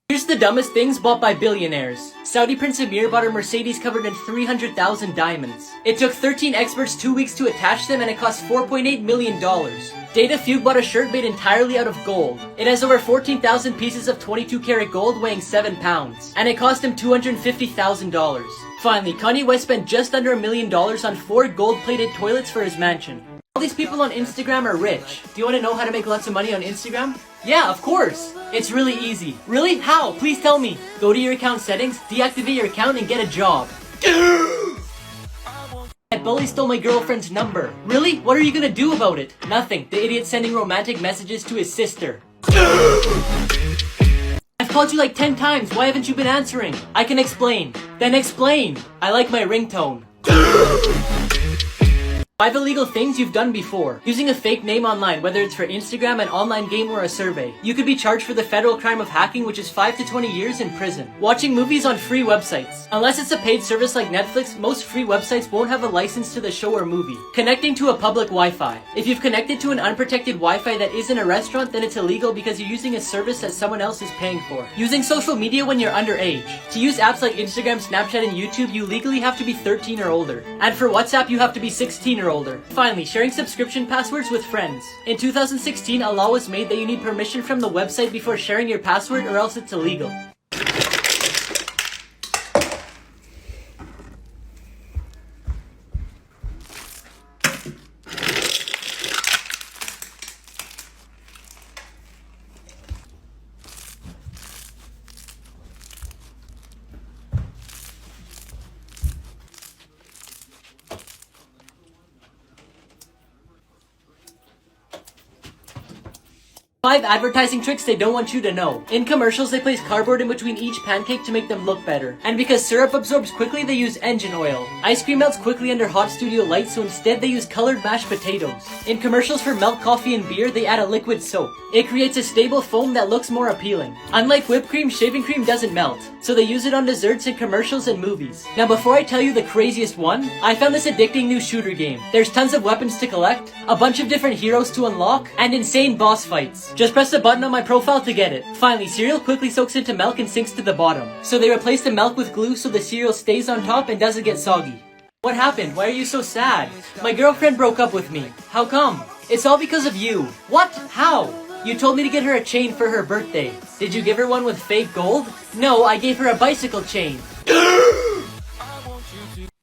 Here's the dumbest things bought by billionaires. Saudi Prince Amir bought a Mercedes covered in 300,000 diamonds. It took 13 experts 2 weeks to attach them and it cost $4.8 million. Data Fugue bought a shirt made entirely out of gold. It has over 14,000 pieces of 22 karat gold weighing 7 pounds. And it cost him $250,000. Finally, Kanye West spent just under $1 million on 4 gold-plated toilets for his mansion. All these people on Instagram are rich. Do you want to know how to make lots of money on Instagram? Yeah, of course! It's really easy. Really? How? Please tell me. Go to your account settings, deactivate your account, and get a job. That bully stole my girlfriend's number. Really? What are you gonna do about it? Nothing. The idiot's sending romantic messages to his sister. I've called you like 10 times. Why haven't you been answering? I can explain. Then explain. I like my ringtone. 5 illegal things you've done before. Using a fake name online, whether it's for Instagram, an online game, or a survey. You could be charged for the federal crime of hacking, which is 5 to 20 years in prison. Watching movies on free websites. Unless it's a paid service like Netflix, most free websites won't have a license to the show or movie. Connecting to a public Wi-Fi. If you've connected to an unprotected Wi-Fi that isn't a restaurant, then it's illegal because you're using a service that someone else is paying for. Using social media when you're underage. To use apps like Instagram, Snapchat, and YouTube, you legally have to be 13 or older. And for WhatsApp, you have to be 16 or older. Finally, sharing subscription passwords with friends. In 2016, a law was made that you need permission from the website before sharing your password or else it's illegal. 5 advertising tricks they don't want you to know. In commercials, they place cardboard in between each pancake to make them look better. And because syrup absorbs quickly, they use engine oil. Ice cream melts quickly under hot studio lights, so instead they use colored mashed potatoes. In commercials for milk, coffee, and beer, they add a liquid soap. It creates a stable foam that looks more appealing. Unlike whipped cream, shaving cream doesn't melt, so they use it on desserts in commercials and movies. Now before I tell you the craziest one, I found this addicting new shooter game. There's tons of weapons to collect, a bunch of different heroes to unlock, and insane boss fights. Just press the button on my profile to get it. Finally, cereal quickly soaks into milk and sinks to the bottom. So they replace the milk with glue so the cereal stays on top and doesn't get soggy. What happened? Why are you so sad? My girlfriend broke up with me. How come? It's all because of you. What? How? You told me to get her a chain for her birthday. Did you give her one with fake gold? No, I gave her a bicycle chain.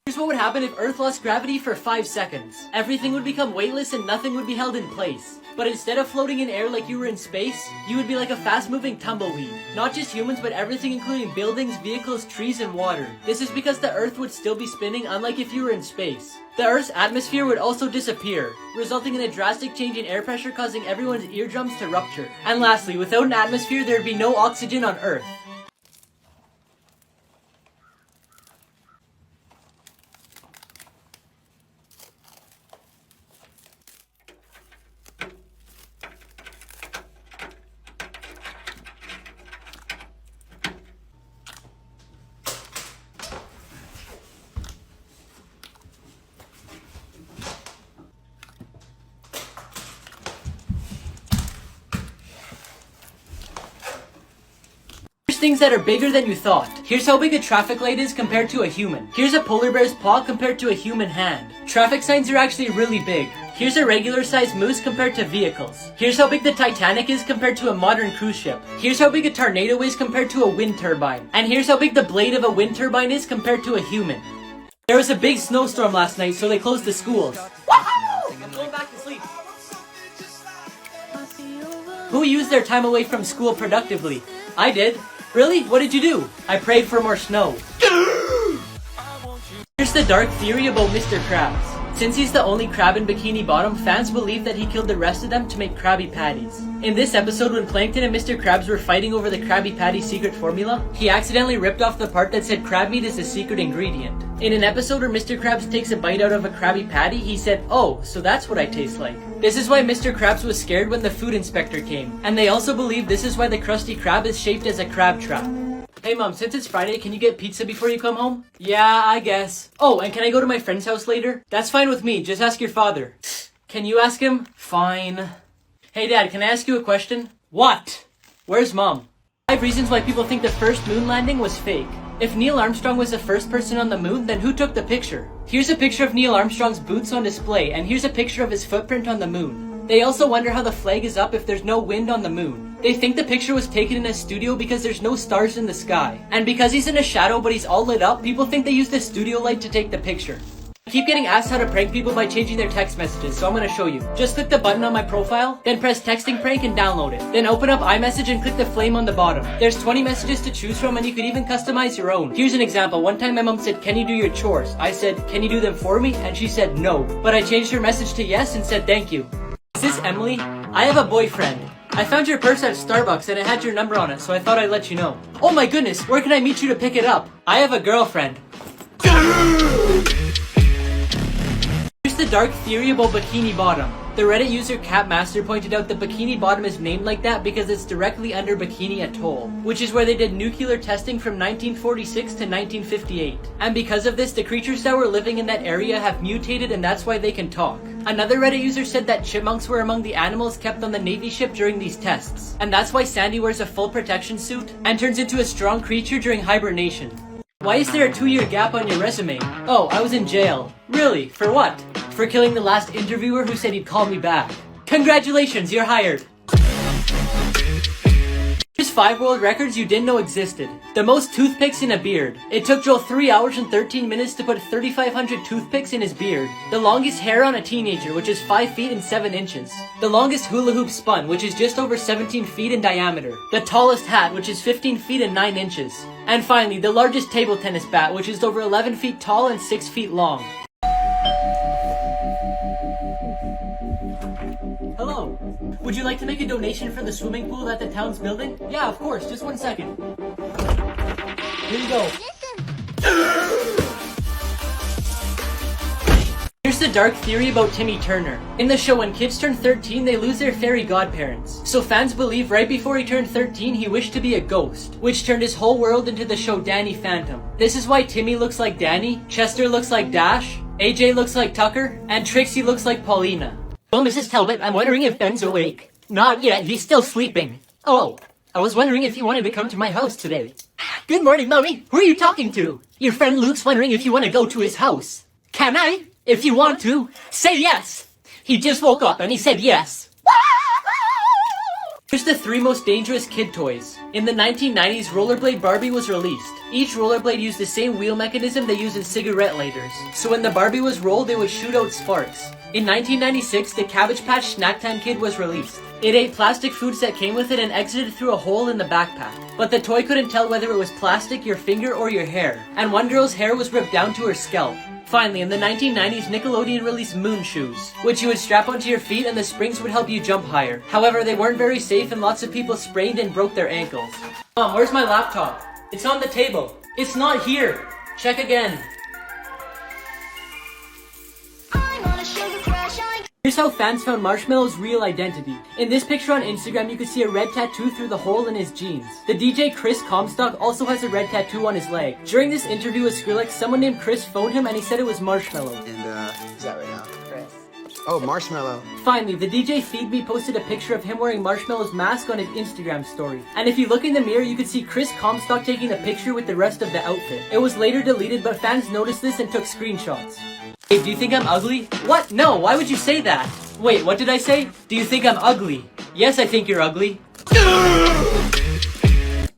Here's what would happen if Earth lost gravity for 5 seconds. Everything would become weightless and nothing would be held in place. But instead of floating in air like you were in space, you would be like a fast-moving tumbleweed. Not just humans, but everything including buildings, vehicles, trees, and water. This is because the Earth would still be spinning, unlike if you were in space. The Earth's atmosphere would also disappear, resulting in a drastic change in air pressure causing everyone's eardrums to rupture. And lastly, without an atmosphere, there would be no oxygen on Earth. Things that are bigger than you thought. Here's how big a traffic light is compared to a human. Here's a polar bear's paw compared to a human hand. Traffic signs are actually really big. Here's a regular sized moose compared to vehicles. Here's how big the Titanic is compared to a modern cruise ship. Here's how big a tornado is compared to a wind turbine. And here's how big the blade of a wind turbine is compared to a human. There was a big snowstorm last night, so they closed the schools. Woohoo! I'm going back to sleep. Who used their time away from school productively? I did. Really? What did you do? I prayed for more snow. Here's the dark theory about Mr. Krabs. Since he's the only crab in Bikini Bottom, fans believe that he killed the rest of them to make Krabby Patties. In this episode, when Plankton and Mr. Krabs were fighting over the Krabby Patty secret formula, he accidentally ripped off the part that said crab meat is the secret ingredient. In an episode where Mr. Krabs takes a bite out of a Krabby Patty, he said, "Oh, so that's what I taste like." This is why Mr. Krabs was scared when the food inspector came. And they also believe this is why the Krusty Krab is shaped as a crab trap. Hey mom, since it's Friday, can you get pizza before you come home? Yeah, I guess. Oh, and can I go to my friend's house later? That's fine with me, just ask your father. Can you ask him? Fine. Hey dad, can I ask you a question? What? Where's mom? 5 reasons why people think the first moon landing was fake. If Neil Armstrong was the first person on the moon, then who took the picture? Here's a picture of Neil Armstrong's boots on display, and here's a picture of his footprint on the moon. They also wonder how the flag is up if there's no wind on the moon. They think the picture was taken in a studio because there's no stars in the sky. And because he's in a shadow but he's all lit up, people think they used a studio light to take the picture. I keep getting asked how to prank people by changing their text messages, so I'm gonna show you. Just click the button on my profile, then press texting prank and download it. Then open up iMessage and click the flame on the bottom. There's 20 messages to choose from and you could even customize your own. Here's an example. One time my mom said, "Can you do your chores?" I said, "Can you do them for me?" And she said no. But I changed her message to yes and said thank you. Is this Emily? I have a boyfriend. I found your purse at Starbucks and it had your number on it, so I thought I'd let you know. Oh my goodness, where can I meet you to pick it up? I have a girlfriend. Here's the dark theory about Bikini Bottom. The Reddit user Capmaster pointed out that Bikini Bottom is named like that because it's directly under Bikini Atoll, which is where they did nuclear testing from 1946 to 1958. And because of this, the creatures that were living in that area have mutated and that's why they can talk. Another Reddit user said that chipmunks were among the animals kept on the Navy ship during these tests. And that's why Sandy wears a full protection suit and turns into a strong creature during hibernation. Why is there a 2-year gap on your resume? Oh, I was in jail. Really? For what? For killing the last interviewer who said he'd call me back. Congratulations, you're hired. Here's 5 world records you didn't know existed. The most toothpicks in a beard. It took Joel 3 hours and 13 minutes to put 3,500 toothpicks in his beard. The longest hair on a teenager, which is 5 feet and 7 inches. The longest hula hoop spun, which is just over 17 feet in diameter. The tallest hat, which is 15 feet and 9 inches. And finally, the largest table tennis bat, which is over 11 feet tall and 6 feet long. Hello. Would you like to make a donation for the swimming pool that the town's building? Yeah, of course. Just 1 second. Here you go. Here's the dark theory about Timmy Turner. In the show, when kids turn 13, they lose their fairy godparents. So fans believe right before he turned 13, he wished to be a ghost, which turned his whole world into the show Danny Phantom. This is why Timmy looks like Danny, Chester looks like Dash, AJ looks like Tucker, and Trixie looks like Paulina. Well, Mrs. Talbot, I'm wondering if Ben's awake. Not yet, he's still sleeping. Oh, I was wondering if you wanted to come to my house today. Good morning, Mommy. Who are you talking to? Your friend Luke's wondering if you want to go to his house. Can I? If you want to, say yes. He just woke up and he said yes. Here's the 3 most dangerous kid toys. In the 1990s, Rollerblade Barbie was released. Each rollerblade used the same wheel mechanism they use in cigarette lighters. So when the Barbie was rolled, it would shoot out sparks. In 1996, the Cabbage Patch Snack Time Kid was released. It ate plastic foods that came with it and exited through a hole in the backpack. But the toy couldn't tell whether it was plastic, your finger, or your hair. And one girl's hair was ripped down to her scalp. Finally, in the 1990s, Nickelodeon released Moon Shoes, which you would strap onto your feet and the springs would help you jump higher. However, they weren't very safe and lots of people sprained and broke their ankles. Mom, where's my laptop? It's on the table. It's not here. Check again. I'm on a sugar crash, Here's how fans found Marshmallow's real identity. In this picture on Instagram, you can see a red tattoo through the hole in his jeans. The DJ Chris Comstock also has a red tattoo on his leg. During this interview with Skrillex, someone named Chris phoned him and he said it was Marshmallow. And, is that right now? Chris. Oh, Marshmallow. Finally, the DJ Feed Me posted a picture of him wearing Marshmallow's mask on his Instagram story. And if you look in the mirror, you can see Chris Comstock taking a picture with the rest of the outfit. It was later deleted, but fans noticed this and took screenshots. Hey, do you think I'm ugly? What? No, why would you say that? Wait, what did I say? Do you think I'm ugly? Yes, I think you're ugly.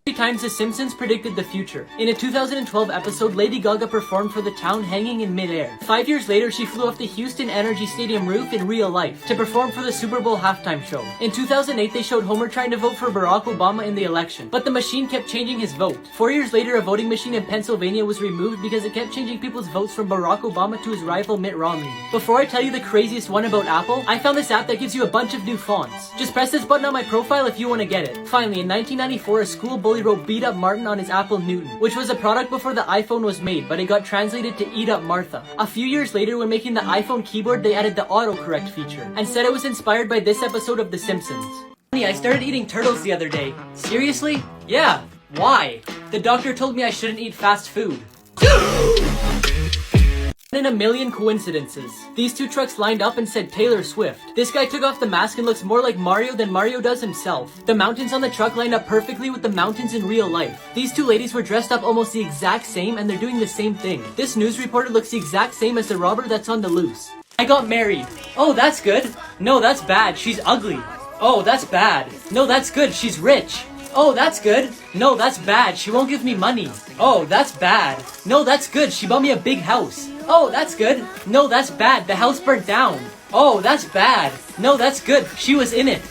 3 times The Simpsons predicted the future. In a 2012 episode, Lady Gaga performed for the town hanging in midair. 5 years later, she flew off the Houston Energy Stadium roof in real life to perform for the Super Bowl halftime show. In 2008, they showed Homer trying to vote for Barack Obama in the election, but the machine kept changing his vote. 4 years later, a voting machine in Pennsylvania was removed because it kept changing people's votes from Barack Obama to his rival Mitt Romney. Before I tell you the craziest one about Apple, I found this app that gives you a bunch of new fonts. Just press this button on my profile if you want to get it. Finally, in 1994, a school bully wrote "Beat Up Martin" on his Apple Newton, which was a product before the iPhone was made, but it got translated to "Eat Up Martha." A few years later, when making the iPhone keyboard, they added the autocorrect feature, and said it was inspired by this episode of The Simpsons. Honey, I started eating turtles the other day. Seriously? Yeah. Why? The doctor told me I shouldn't eat fast food. In a million coincidences, these 2 trucks lined up and said Taylor Swift. This guy took off the mask and looks more like Mario than Mario does himself. The mountains on the truck lined up perfectly with the mountains in real life. These 2 ladies were dressed up almost the exact same and they're doing the same thing. This news reporter looks the exact same as the robber that's on the loose. I got married. Oh, that's good. No, that's bad. She's ugly. Oh, that's bad. No, that's good. She's rich. Oh, that's good. No, that's bad. She won't give me money. Oh, that's bad. No, that's good. She bought me a big house. Oh, that's good. No, that's bad. The house burnt down. Oh, that's bad. No, that's good. She was in it.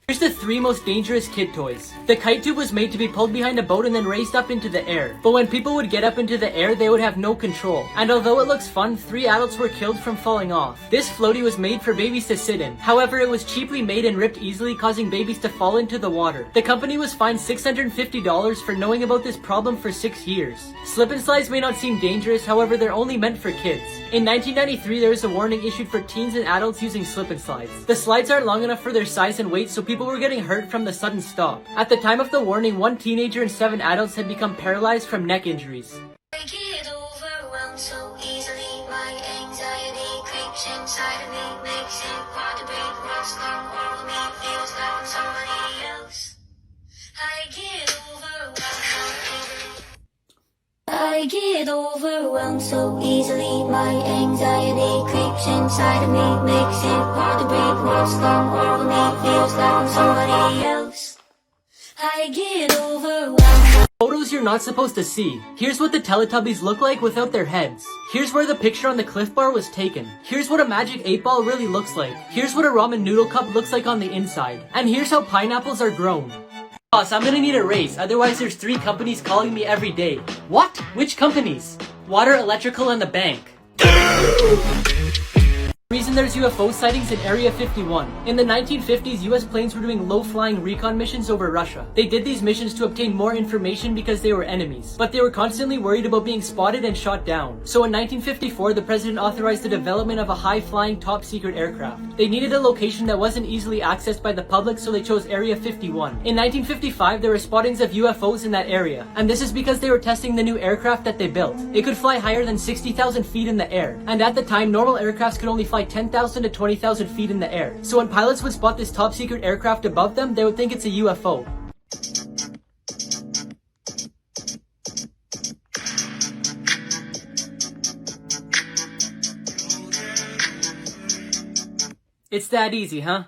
Here's the 3 most dangerous kid toys. The kite tube was made to be pulled behind a boat and then raised up into the air. But when people would get up into the air, they would have no control. And although it looks fun, 3 adults were killed from falling off. This floaty was made for babies to sit in. However, it was cheaply made and ripped easily, causing babies to fall into the water. The company was fined $650 for knowing about this problem for 6 years. Slip and slides may not seem dangerous, however, they're only meant for kids. In 1993, there was a warning issued for teens and adults using slip and slides. The slides aren't long enough for their size and weight, so people were getting hurt from the sudden stop. At the time of the warning, 1 teenager and 7 adults had become paralyzed from neck injuries. I get overwhelmed so easily. My anxiety creeps inside of me, makes it hard to breathe. What's gone wrong with me? Feels like I'm somebody else. I get overwhelmed so easily. I get overwhelmed so easily. My anxiety creeps inside of me, makes it hard to breathe. What's gone wrong with me? Feels like I'm somebody else. I get overwhelmed. Photos you're not supposed to see. Here's what the Teletubbies look like without their heads. Here's where the picture on the Cliff Bar was taken. Here's what a magic 8-ball really looks like. Here's what a ramen noodle cup looks like on the inside. And here's how pineapples are grown. Boss, I'm gonna need a raise, otherwise there's 3 companies calling me every day. What? Which companies? Water, electrical, and the bank. Reason there's UFO sightings in Area 51. In the 1950s, US planes were doing low-flying recon missions over Russia. They did these missions to obtain more information because they were enemies, but they were constantly worried about being spotted and shot down. So in 1954, the president authorized the development of a high-flying top-secret aircraft. They needed a location that wasn't easily accessed by the public, so they chose Area 51. In 1955, there were spottings of UFOs in that area, and this is because they were testing the new aircraft that they built. It could fly higher than 60,000 feet in the air, and at the time, normal aircrafts could only fly 10,000 to 20,000 feet in the air. So when pilots would spot this top secret aircraft above them, they would think it's a UFO. It's that easy, huh?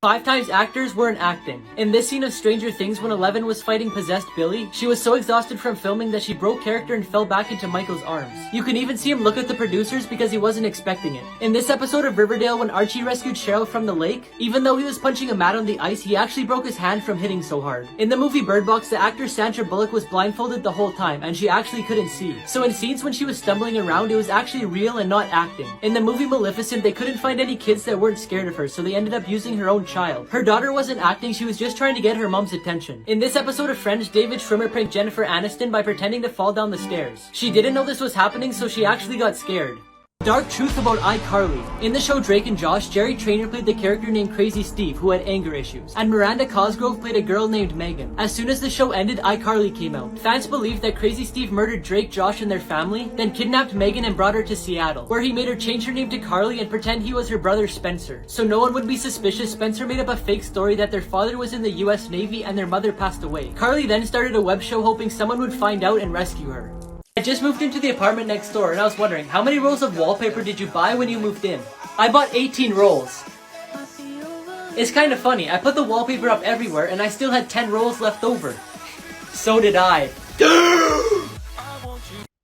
Five times actors weren't acting. In this scene of Stranger Things when Eleven was fighting possessed Billy, she was so exhausted from filming that she broke character and fell back into Michael's arms. You can even see him look at the producers because he wasn't expecting it. In this episode of Riverdale when Archie rescued Cheryl from the lake, even though he was punching a mat on the ice, he actually broke his hand from hitting so hard. In the movie Bird Box, the actor Sandra Bullock was blindfolded the whole time and she actually couldn't see. So in scenes when she was stumbling around, it was actually real and not acting. In the movie Maleficent, they couldn't find any kids that weren't scared of her, so they ended up using her own child. Her daughter wasn't acting, she was just trying to get her mom's attention. In this episode of Friends, David Schwimmer pranked Jennifer Aniston by pretending to fall down the stairs. She didn't know this was happening, so she actually got scared. Dark truth about iCarly. In the show Drake and Josh, Jerry Traynor played the character named Crazy Steve who had anger issues, and Miranda Cosgrove played a girl named Megan. As soon as the show ended, iCarly came out. Fans believed that Crazy Steve murdered Drake, Josh, and their family, then kidnapped Megan and brought her to Seattle, where he made her change her name to Carly and pretend he was her brother Spencer. So no one would be suspicious, Spencer made up a fake story that their father was in the US Navy and their mother passed away. Carly then started a web show hoping someone would find out and rescue her. I just moved into the apartment next door and I was wondering, how many rolls of wallpaper did you buy when you moved in? I bought 18 rolls. It's kind of funny, I put the wallpaper up everywhere and I still had 10 rolls left over. So did I.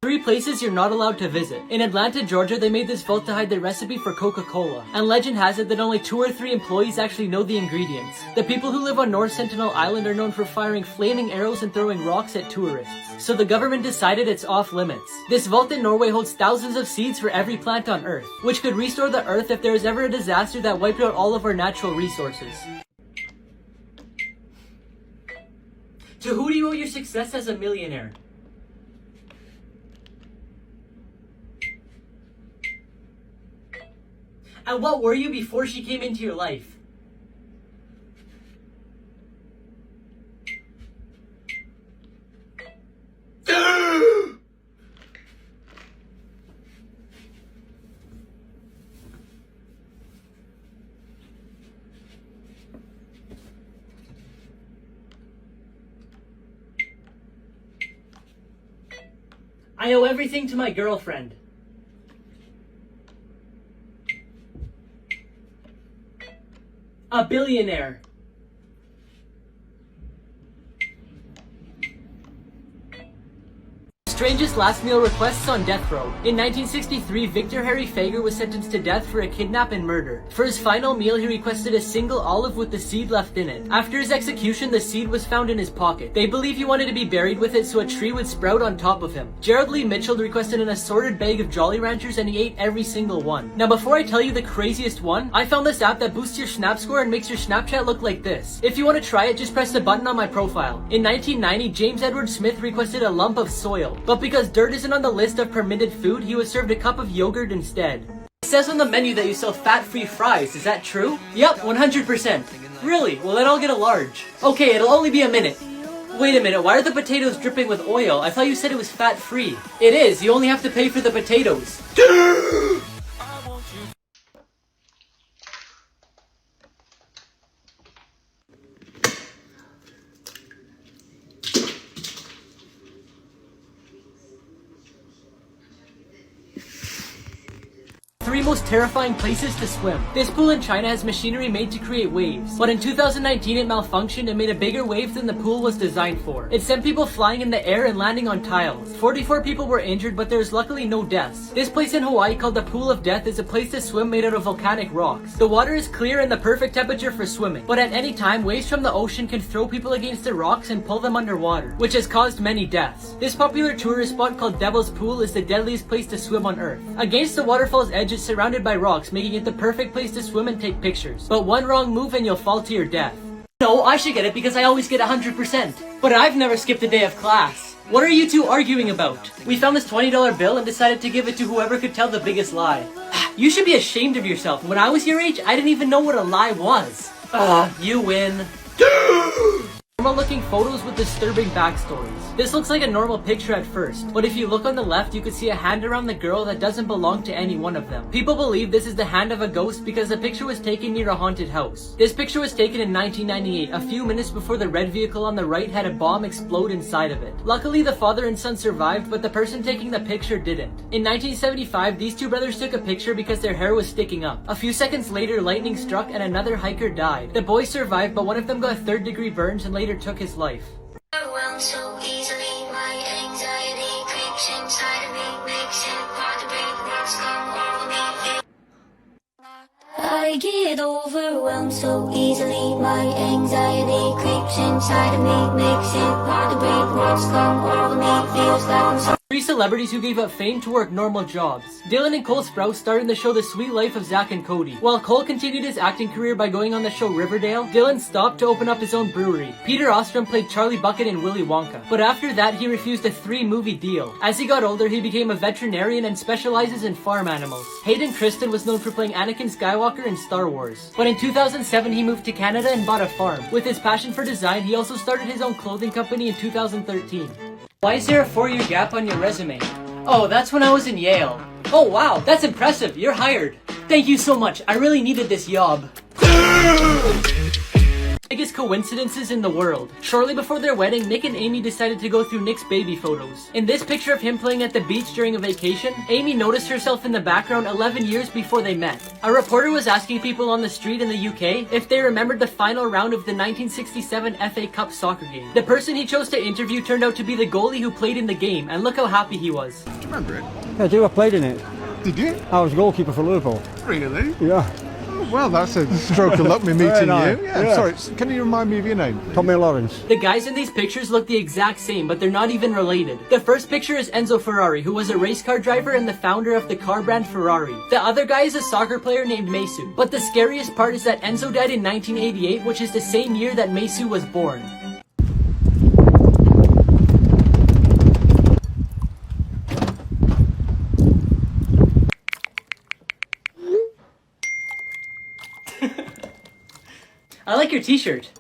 3 places you're not allowed to visit. In Atlanta, Georgia, they made this vault to hide the recipe for Coca-Cola. And legend has it that only 2 or 3 employees actually know the ingredients. The people who live on North Sentinel Island are known for firing flaming arrows and throwing rocks at tourists. So the government decided it's off limits. This vault in Norway holds thousands of seeds for every plant on Earth, which could restore the Earth if there is ever a disaster that wiped out all of our natural resources. To who do you owe your success as a millionaire? And what were you before she came into your life? I owe everything to my girlfriend. A billionaire. Strangest last meal requests on death row. In 1963, Victor Harry Fager was sentenced to death for a kidnap and murder. For his final meal, he requested a single olive with the seed left in it. After his execution, the seed was found in his pocket. They believe he wanted to be buried with it so a tree would sprout on top of him. Gerald Lee Mitchell requested an assorted bag of Jolly Ranchers and he ate every single one. Now before I tell you the craziest one, I found this app that boosts your Snap score and makes your Snapchat look like this. If you want to try it, just press the button on my profile. In 1990, James Edward Smith requested a lump of soil. But because dirt isn't on the list of permitted food, he was served a cup of yogurt instead. It says on the menu that you sell fat-free fries, is that true? Yep, 100%. Really? Well then I'll get a large. Okay, it'll only be a minute. Wait a minute, why are the potatoes dripping with oil? I thought you said it was fat-free. It is, you only have to pay for the potatoes. 3 most terrifying places to swim. This pool in China has machinery made to create waves, but in 2019 it malfunctioned and made a bigger wave than the pool was designed for. It sent people flying in the air and landing on tiles. 44 people were injured, but there's luckily no deaths. This place in Hawaii called the Pool of Death is a place to swim made out of volcanic rocks. The water is clear and the perfect temperature for swimming, but at any time waves from the ocean can throw people against the rocks and pull them underwater, which has caused many deaths. This popular tourist spot called Devil's Pool is the deadliest place to swim on Earth. Against the waterfall's edge is surrounded by rocks, making it the perfect place to swim and take pictures. But one wrong move and you'll fall to your death. No, I should get it because I always get 100%. But I've never skipped a day of class. What are you two arguing about? We found this $20 bill and decided to give it to whoever could tell the biggest lie. You should be ashamed of yourself. When I was your age, I didn't even know what a lie was. You win. Normal looking photos with disturbing backstories. This looks like a normal picture at first, but if you look on the left, you can see a hand around the girl that doesn't belong to any one of them. People believe this is the hand of a ghost because the picture was taken near a haunted house. This picture was taken in 1998, a few minutes before the red vehicle on the right had a bomb explode inside of it. Luckily, the father and son survived, but the person taking the picture didn't. In 1975, these two brothers took a picture because their hair was sticking up. A few seconds later, lightning struck and another hiker died. The boys survived, but one of them got third-degree burns and later took his life. Overwhelmed so easily, my anxiety creeps inside of me, makes it hard to breathe, words come over me. I get overwhelmed so easily, my anxiety creeps inside of me, makes it hard to breathe, words come over me, feels like I'm so 3 celebrities who gave up fame to work normal jobs. Dylan and Cole Sprouse starred in the show The Sweet Life of Zack and Cody. While Cole continued his acting career by going on the show Riverdale, Dylan stopped to open up his own brewery. Peter Ostrom played Charlie Bucket in Willy Wonka, but after that he refused a 3-movie deal. As he got older, he became a veterinarian and specializes in farm animals. Hayden Christensen was known for playing Anakin Skywalker in Star Wars. But in 2007 he moved to Canada and bought a farm. With his passion for design, he also started his own clothing company in 2013. Why is there a 4-year gap on your resume? Oh, that's when I was in Yale. Oh wow, that's impressive. You're hired. Thank you so much. I really needed this job. Biggest coincidences in the world. Shortly before their wedding, Nick and Amy decided to go through Nick's baby photos. In this picture of him playing at the beach during a vacation, Amy noticed herself in the background 11 years before they met. A reporter was asking people on the street in the UK if they remembered the final round of the 1967 FA Cup soccer game. The person he chose to interview turned out to be the goalie who played in the game, and look how happy he was. Do you remember it? Yeah, I do. I played in it. Did you? I was goalkeeper for Liverpool. Really? Yeah. Well, that's a stroke of luck me meeting nice. you. Yeah. Sorry, can you remind me of your name? Tommy Lawrence. The guys in these pictures look the exact same, but they're not even related. The first picture is Enzo Ferrari, who was a race car driver and the founder of the car brand Ferrari. The other guy is a soccer player named Mesu. But the scariest part is that Enzo died in 1988, which is the same year that Mesu was born. I like your t-shirt.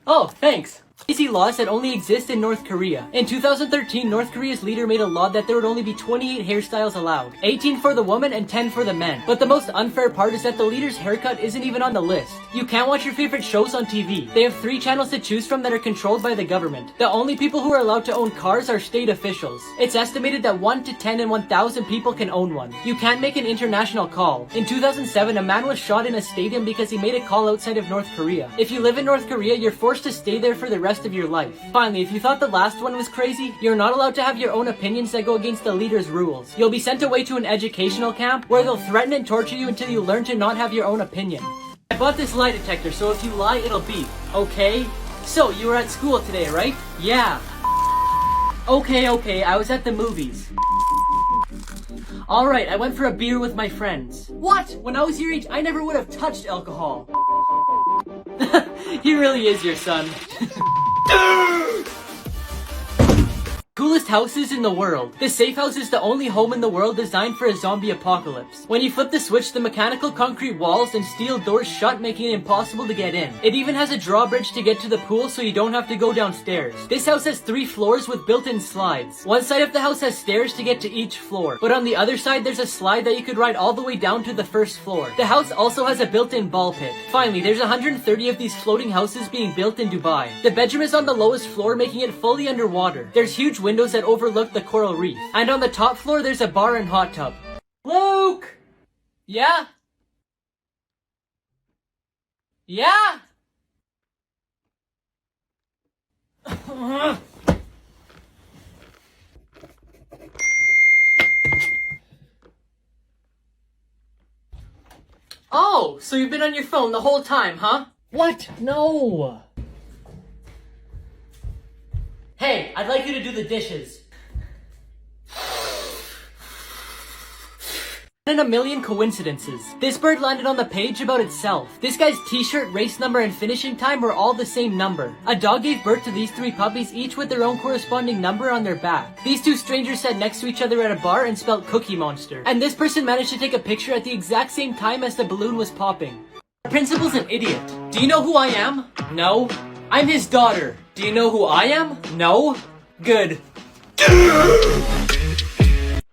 Oh, thanks. Crazy laws that only exist in North Korea. In 2013, North Korea's leader made a law that there would only be 28 hairstyles allowed. 18 for the woman and 10 for the men. But the most unfair part is that the leader's haircut isn't even on the list. You can't watch your favorite shows on TV. They have 3 channels to choose from that are controlled by the government. The only people who are allowed to own cars are state officials. It's estimated that 1 to 10 in 1,000 people can own one. You can't make an international call. In 2007, a man was shot in a stadium because he made a call outside of North Korea. If you live in North Korea, you're forced to stay there for the rest of your life. Finally, if you thought the last one was crazy, you're not allowed to have your own opinions that go against the leader's rules. You'll be sent away to an educational camp where they'll threaten and torture you until you learn to not have your own opinion. I bought this lie detector, so if you lie, it'll beep. Okay? So, you were at school today, right? Yeah. Okay, I was at the movies. Alright, I went for a beer with my friends. What? When I was your age, I never would have touched alcohol. He really is your son. Coolest houses in the world. The safe house is the only home in the world designed for a zombie apocalypse. When you flip the switch, the mechanical concrete walls and steel doors shut, making it impossible to get in. It even has a drawbridge to get to the pool so you don't have to go downstairs. This house has 3 floors with built-in slides. One side of the house has stairs to get to each floor, but on the other side there's a slide that you could ride all the way down to the first floor. The house also has a built-in ball pit. Finally, there's 130 of these floating houses being built in Dubai. The bedroom is on the lowest floor, making it fully underwater. There's huge windows that overlook the coral reef. And on the top floor, there's a bar and hot tub. Luke! Yeah? Yeah? Oh, so you've been on your phone the whole time, huh? What? No. Hey, I'd like you to do the dishes. In a million coincidences, this bird landed on the page about itself. This guy's t-shirt, race number, and finishing time were all the same number. A dog gave birth to these 3 puppies, each with their own corresponding number on their back. These 2 strangers sat next to each other at a bar and spelled Cookie Monster. And this person managed to take a picture at the exact same time as the balloon was popping. The principal's an idiot. Do you know who I am? No. I'm his daughter. Do you know who I am? No. Good.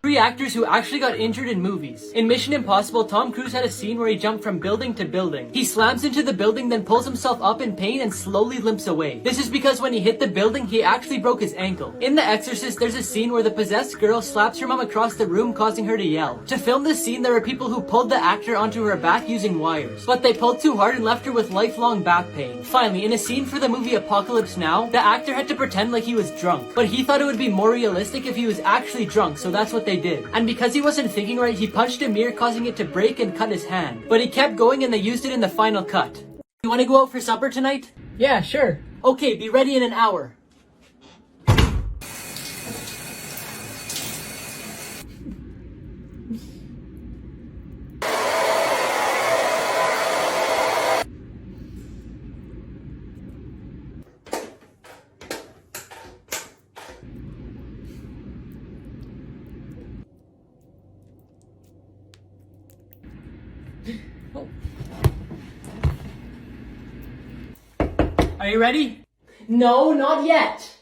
3 actors who actually got injured in movies. In Mission Impossible, Tom Cruise had a scene where he jumped from building to building. He slams into the building, then pulls himself up in pain and slowly limps away. This is because when he hit the building, he actually broke his ankle. In The Exorcist, there's a scene where the possessed girl slaps her mom across the room, causing her to yell. To film this scene, there were people who pulled the actor onto her back using wires. But they pulled too hard and left her with lifelong back pain. Finally, in a scene for the movie Apocalypse Now, the actor had to pretend like he was drunk. But he thought it would be more realistic if he was actually drunk, so that's what they did. And because he wasn't thinking right, he punched a mirror, causing it to break and cut his hand. But he kept going and they used it in the final cut. You want to go out for supper tonight? Yeah, sure. Okay, be ready in an hour. Are you ready? No, not yet.